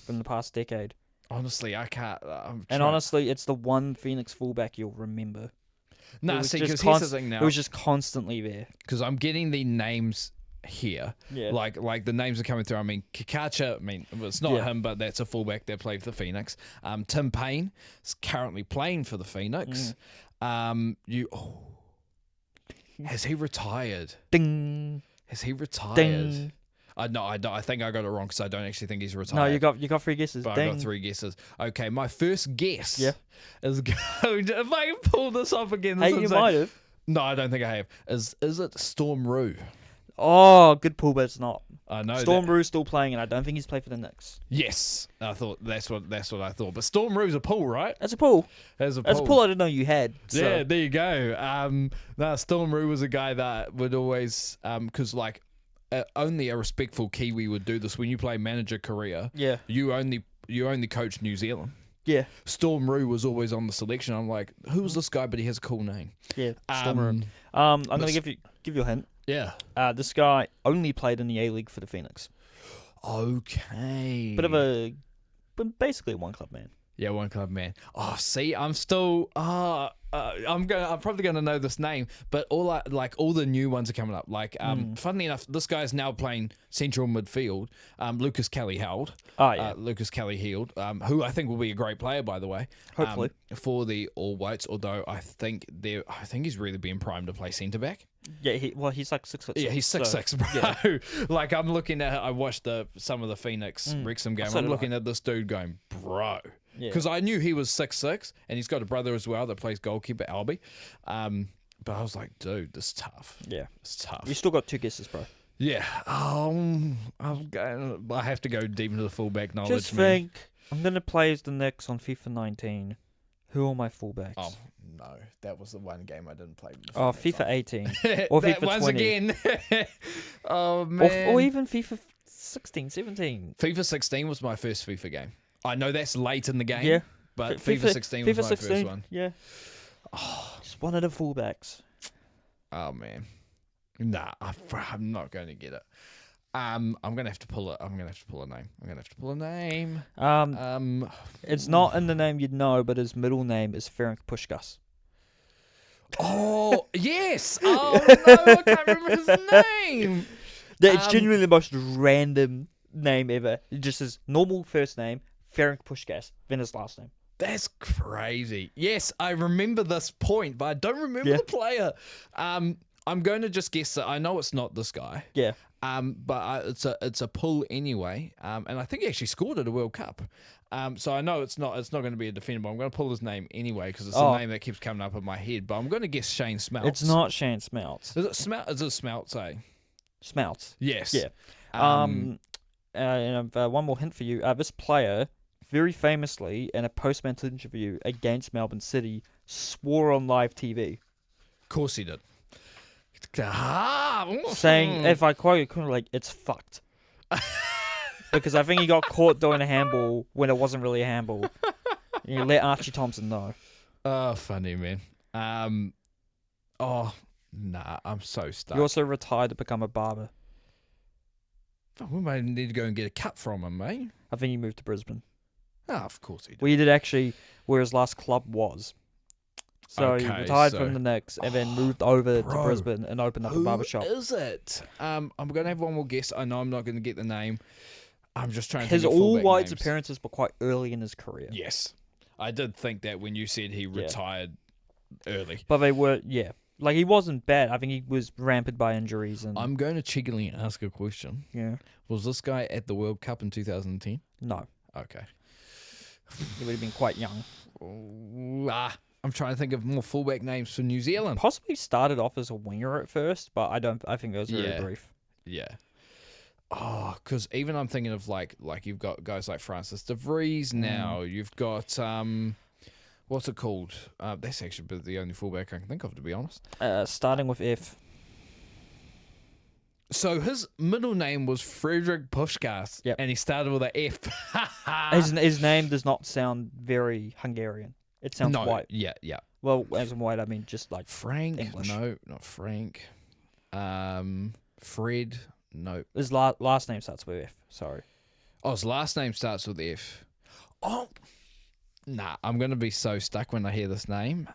from the past decade. Honestly, I can't. Honestly, it's the one Phoenix fullback you'll remember. No, see, because here's the thing now. It was just constantly there. Because I'm getting the names here. Yeah. Like the names are coming through. I mean, Kakacha, it's not him, but that's a fullback that played for the Phoenix. Tim Payne is currently playing for the Phoenix. Has he retired? Ding. Has he retired? Ding. No, I think I got it wrong because I don't actually think he's retired. No, you got 3 guesses. But Ding. I got 3 guesses. Okay, my first guess is going to, if I can pull this off again. Hey, you might have. No, I don't think I have. Is it Storm Roo? Oh, good pull, but it's not. I know. Storm Roo's still playing, and I don't think he's played for the Knicks. Yes, I thought that's what I thought. But Storm Roo's a pull, right? That's a pull. That's a pull I didn't know you had. So. Yeah, there you go. Storm Roo was a guy that would always, because only a respectful Kiwi would do this. When you play manager career, you only coach New Zealand. Yeah. Storm Roo was always on the selection. I'm like, who's this guy? But he has a cool name. Yeah. Storm Roo. I'm gonna give you a hint. Yeah. This guy only played in the A-League for the Phoenix. Okay. But basically a one-club man. Yeah, one club man. Oh, see, I'm still. I'm probably gonna know this name, but all the new ones are coming up. Funnily enough, this guy's now playing central midfield. Lucas Kelly-Held. Oh yeah. Lucas Kelly-Held, who I think will be a great player, by the way. Hopefully. For the All Whites, although I think he's really being primed to play centre back. Yeah, he's like 6'6". Yeah, he's 6'6", bro. Yeah. Like I watched some of the Phoenix Wrexham game. I'm looking at this dude going, bro. Because I knew he was 6'6", and he's got a brother as well that plays goalkeeper, Albie. But I was like, dude, this is tough. Yeah. It's tough. You still got 2 guesses, bro. Yeah. I have to go deep into the fullback knowledge. Just think, I'm going to play as the Knicks on FIFA 19. Who are my fullbacks? Oh, no. That was the one game I didn't play. Oh, FIFA 18. Or FIFA 20. Once again. Oh, man. Or even FIFA 16, 17. FIFA 16 was my first FIFA game. I know that's late in the game. Yeah. But FIFA 16 was my first one. Yeah. Just one of the fullbacks. Oh, man. Nah, I'm not going to get it. I'm going to have to pull it. I'm going to have to pull a name. It's not in the name you'd know, but his middle name is Ferenc Puskás. Oh, yes. Oh, no, I can't remember his name. It's genuinely the most random name ever. It just says normal first name, Ferenc Puskás, then his last name. That's crazy. Yes, I remember this point, but I don't remember the player. I'm going to just guess that I know it's not this guy. Yeah. But it's a pull anyway. And I think he actually scored at a World Cup. So I know it's not going to be a defender, but I'm going to pull his name anyway because it's the name that keeps coming up in my head. But I'm going to guess Shane Smelts. It's not Shane Smelts. Is it Smelts? Eh? Smelts. Yes. Yeah. And one more hint for you. This player, very famously, in a post-match interview against Melbourne City, swore on live TV. Of course he did. Saying, if I quote it, like, it's fucked. Because I think he got caught doing a handball when it wasn't really a handball. And you let Archie Thompson know. Oh, funny, man. I'm so stuck. He also retired to become a barber. We may need to go and get a cut from him, mate. I think he moved to Brisbane. Oh, of course he did. Well, he did actually where his last club was. So he retired from the Knights and then moved over to Brisbane and opened up a barbershop. Who is it? I'm going to have one more guess. I know I'm not going to get the name. I'm just trying to His think of all-whites names. appearances were quite early in his career. Yes. I did think that when you said he retired early. But they were, like, he wasn't bad. I think he was rampant by injuries. And I'm going to cheekily ask a question. Yeah. Was this guy at the World Cup in 2010? No. Okay. He would have been quite young. I'm trying to think of more fullback names for New Zealand. Possibly started off as a winger at first, but I think it was very brief. Yeah. Oh, because even I'm thinking of like you've got guys like Francis de Vries now. You've got what's it called? That's actually the only fullback I can think of, to be honest. Starting with F. So his middle name was Ferenc Puskás, and he started with an F. His name does not sound very Hungarian. It sounds white. Yeah. Well, as in white, I mean just like Frank. English. No, not Frank. Fred. No. His last name starts with F. Sorry. Oh, his last name starts with F. Oh, nah. I'm gonna be so stuck when I hear this name.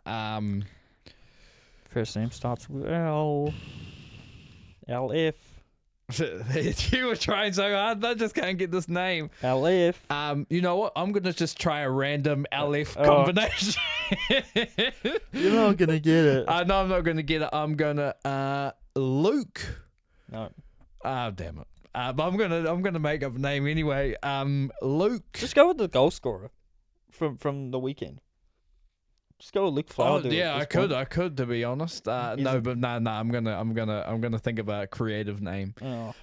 First name starts with L. LF. You were trying so hard, I just can't get this name. LF. You know what? I'm gonna just try a random LF combination. You're not gonna get it. No, I'm not gonna get it. I'm gonna Luke. No. Oh, damn it. But I'm gonna make up a name anyway. Luke. Just go with the goal scorer from the weekend. Just go with Luke Flower. Oh, yeah, I could, to be honest. No, but no. I'm gonna think of a creative name. Oh.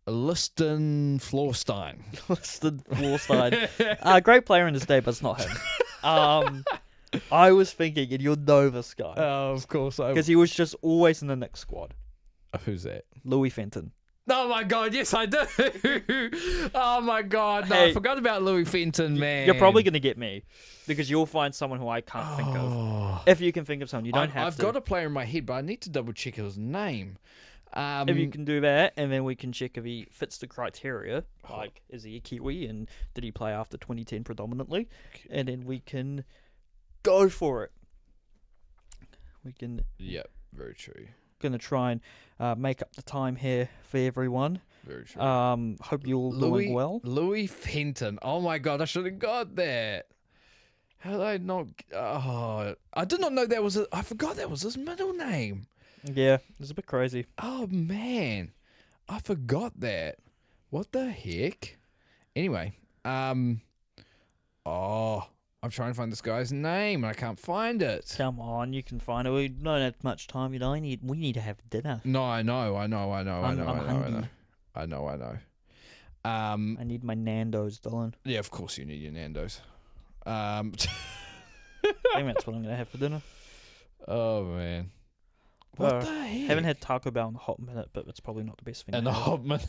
Liston Florstein. Liston Florstein. Great player in his day, but it's not him. I was thinking, and you'll know this guy. Oh, of course. Because he was just always in the next squad. Who's that? Louis Fenton. Oh my God, yes I do. Oh my God, no, I forgot about Louis Fenton, man. You're probably going to get me, because you'll find someone who I can't think of. If you can think of someone, you don't have to. I've got a player in my head, but I need to double check his name. If you can do that, and then we can check if he fits the criteria, like, is he a Kiwi, and did he play after 2010 predominantly, and then we can go for it. We can... Yep, very true. Gonna try and make up the time here for everyone. Very true. Hope you're all doing well. Louis Fenton. Oh my God, I should have got that. How did I not? Oh, I did not know that was. I forgot that was his middle name. Yeah, it's a bit crazy. Oh man, I forgot that. What the heck? Anyway, I'm trying to find this guy's name and I can't find it. Come on, you can find it. We don't have much time. We need to have dinner. No, I know. I'm hungry. I know. I need my Nando's, Dylan. Yeah, of course you need your Nando's. I think that's what I'm gonna have for dinner. Oh man. What the heck? Haven't had Taco Bell in a hot minute, but it's probably not the best thing. In a hot minute.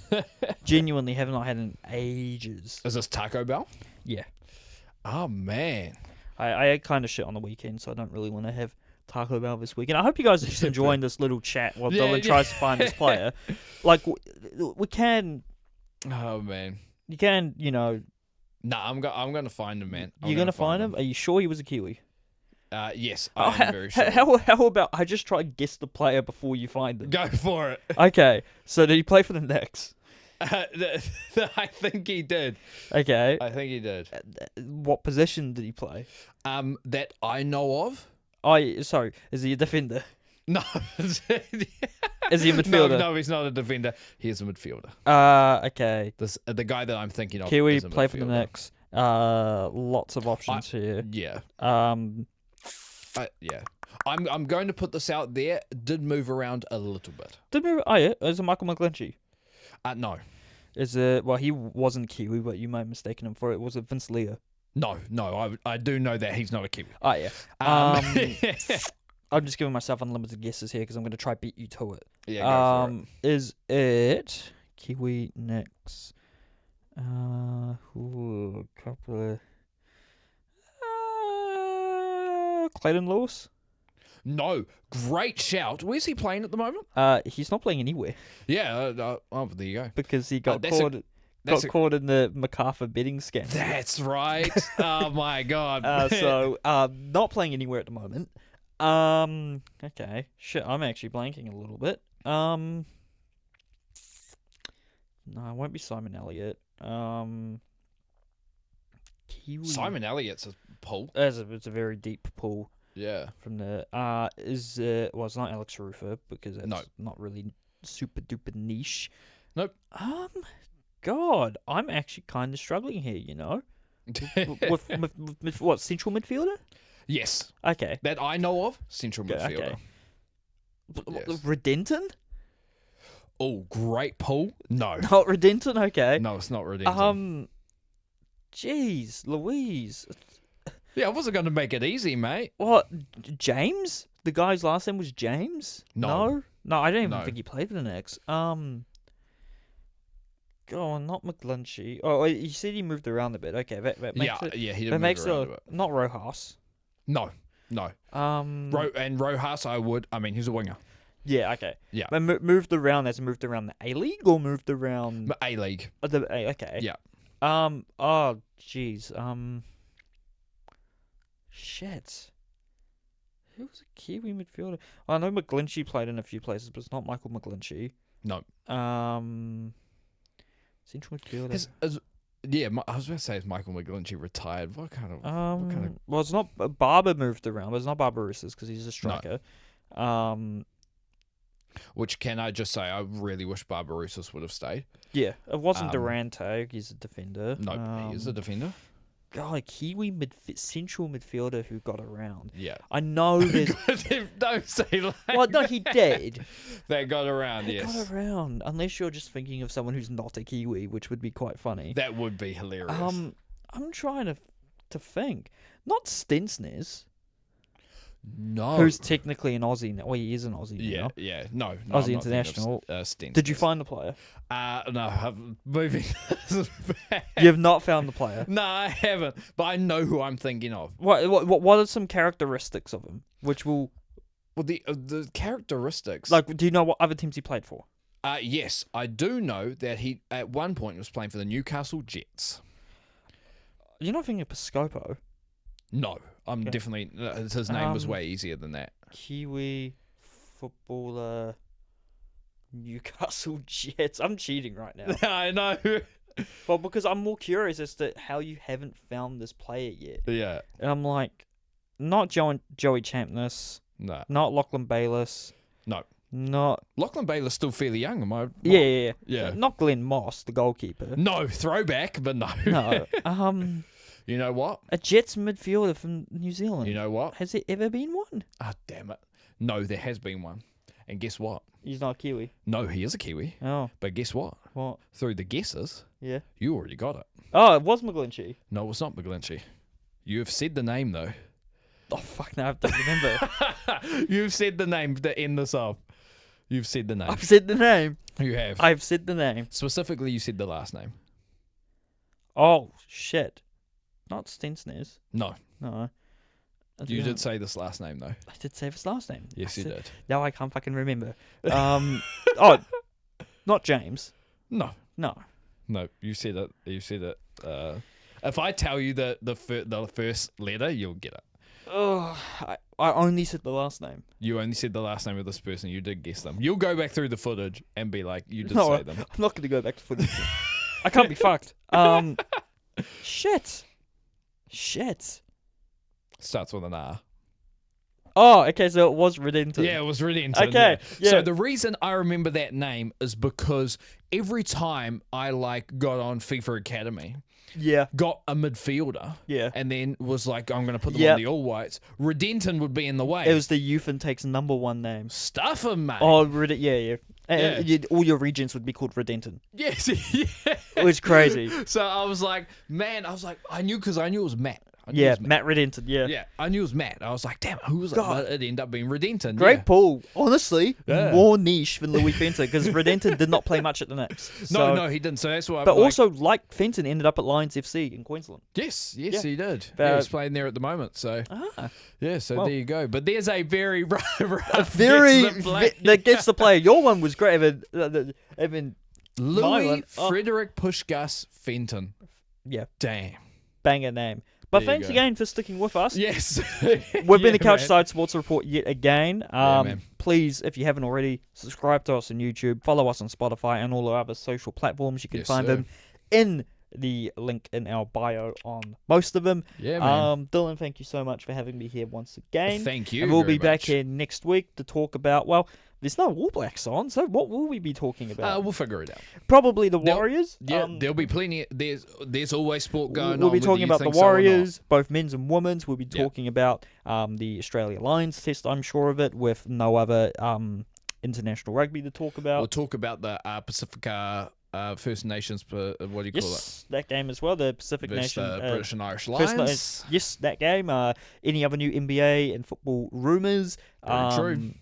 Genuinely have not had in ages. Is this Taco Bell? Yeah. Oh man. I ate kind of shit on the weekend, so I don't really want to have Taco Bell this weekend. I hope you guys are just enjoying this little chat while Dylan tries to find this player. Like, we can... Oh man. You can, Nah, I'm going to find him, man. You're going to find him? Are you sure he was a Kiwi? Yes, I'm very sure. How about I just try to guess the player before you find them? Go for it. Okay, so did he play for the Knights? I think he did. Okay. I think he did. What position did he play? That I know of. Sorry, is he a defender? No. Is he a midfielder? No, he's not a defender. He's a midfielder. Okay. The guy that I'm thinking of Kiwi, is a play for the midfielder. Knicks. Lots of options here. Yeah. Yeah. I'm going to put this out there. Did move around a little bit. Is it Michael McGlinchey? No. Is it? Well, he wasn't Kiwi, but you may have mistaken him for it. Was it Vince Leah? No. I do know that he's not a Kiwi. Oh yeah. I'm just giving myself unlimited guesses here because I'm going to try beat you to it. Yeah, go for it. Is it Kiwi Knicks? Couple of Clayton Lewis? No, great shout. Where's he playing at the moment? He's not playing anywhere. Yeah, there you go. Because he got caught in the MacArthur betting scandal. That's right. Oh my god. So not playing anywhere at the moment. Okay. Shit, I'm actually blanking a little bit. No, it won't be Simon Elliott. Kiwi. Simon Elliott's a pull. It's a very deep pull. Yeah. From the it's not Alex Rufer because that's not really super duper niche. Nope. God, I'm actually kind of struggling here. You know, with what, central midfielder? Yes. Okay. That I know of, central midfielder. Okay. Yes. Redenton? Oh, great pull. No. Not Redenton. Okay. No, it's not Redenton. Jeez, Louise. Yeah, I wasn't going to make it easy, mate. What? James? The guy's last name was James? No. No, I don't even think he played for the Knicks. God, not McGlinchey. Oh, you said he moved around a bit. Okay, that makes it. Yeah, he did move around a bit. Not Rojas. No. And Rojas, he's a winger. Yeah, okay. Yeah. But moved around, has moved around the A-League or moved around... A-League. Okay. Yeah. Oh, jeez. Shit. Who was a Kiwi midfielder? I know McGlinchey played in a few places, but it's not Michael McGlinchey. No. Central midfielder. I was going to say, is Michael McGlinchey retired? What kind of... Well, it's not... Barber moved around, but it's not Barbarouses because he's a striker. No. Which, can I just say, I really wish Barbarouses would have stayed. Yeah, it wasn't Durante. He's a defender. No, he is a defender. God, Kiwi central midfielder who got around. Yeah. I know there's... Don't say like Well, no, he did. That got around, yes. Got around. Unless you're just thinking of someone who's not a Kiwi, which would be quite funny. That would be hilarious. I'm trying to think. Not Stensnes. No. Who's technically an Aussie now. Well, he is an Aussie now. Yeah. No, Aussie international. Did you find the player? No, I'm moving. You have not found the player? No, I haven't. But I know who I'm thinking of. What are some characteristics of him? Which will... Well, the characteristics... Like, do you know what other teams he played for? Yes, I do know that he, at one point, was playing for the Newcastle Jets. You're not thinking of Piscopo? No, I'm definitely... His name was way easier than that. Kiwi footballer, Newcastle Jets. I'm cheating right now. I know. Well, because I'm more curious as to how you haven't found this player yet. Yeah. And I'm like, not Joey Champness. No. Not Lachlan Bayliss. No. Not... Lachlan Bayliss still fairly young, am I? Yeah. Not Glenn Moss, the goalkeeper. No, throwback, but no. No. You know what? A Jets midfielder from New Zealand. You know what? Has there ever been one? Ah, damn it. No, there has been one. And guess what? He's not a Kiwi. No, he is a Kiwi. Oh. But guess what? What? Through the guesses, yeah, you already got it. Oh, it was McGlinchey. No, it's not McGlinchey. You have said the name, though. Oh, fuck, now I don't remember. You've said the name to end this off. You've said the name. I've said the name. You have. I've said the name. Specifically, you said the last name. Oh, shit. Not Stensnes. No. You know. did say this last name, though. I did say his last name. Yes, you did. Now I can't fucking remember. Not James. No. No. No, you said it. You said it. If I tell you the first letter, you'll get it. Oh, I only said the last name. You only said the last name of this person. You did guess them. You'll go back through the footage and be like, you did say them. I'm not going to go back to footage. I can't be fucked. Shit. Starts with an R. Oh, okay, so it was Redenton. Yeah, it was Redenton. Okay, yeah. So the reason I remember that name is because every time I got on FIFA Academy, got a midfielder, and then was like, I'm going to put them on the All Whites, Redenton would be in the way. It was the youth intake's #1 name. Stuff him, mate. Oh, yeah. All your regions would be called Redenton. Yes, yeah. It was crazy. So I was like, I knew it was Matt. Matt Redenton, Yeah, I knew it was Matt. I was like, damn, who was it? But it ended up being Redenton. Great pull. Honestly, more niche than Louis Fenton, because Redenton did not play much at the Knights. No, he didn't. So that's why. But also, Fenton ended up at Lions FC in Queensland. Yes, he did. He's playing there at the moment. So there you go. But there's a very rough that gets the player. Your one was great. Evan Louis Frederick Pushgas Fenton. Yeah, damn, banger name. But thanks again for sticking with us. Yes. We've been the CouchSide Sports Report yet again. Please, if you haven't already, subscribe to us on YouTube, follow us on Spotify and all our other social platforms. You can find them in the link in our bio on most of them. Yeah, man. Dylan, thank you so much for having me here once again. Thank you. And we'll be back here next week to talk about, there's no All Blacks on, so what will we be talking about? We'll figure it out. Probably the Warriors. There'll be plenty. There's always sport going on. We'll be talking about the Warriors, both men's and women's. We'll be talking about the Australia Lions test, I'm sure of it, with no other international rugby to talk about. We'll talk about the Pacifica First Nations, what do you call it? That game as well, the Pacific Nation. British and Irish Lions. Yes, that game. Any other new NBA and football rumours. True.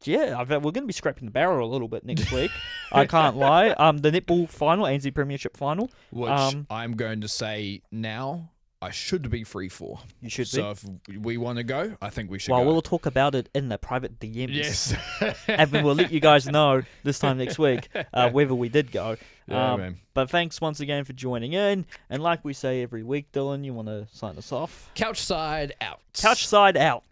Yeah, we're going to be scraping the barrel a little bit next week. I can't lie. The netball final, NZ Premiership final. Which I'm going to say now, I should be free for. You should be. So if we want to go, I think we should go. Well, we'll talk about it in the private DMs. Yes. And we'll let you guys know this time next week whether we did go. Man. But thanks once again for joining in. And like we say every week, Dylan, you want to sign us off? CouchSide out. CouchSide out.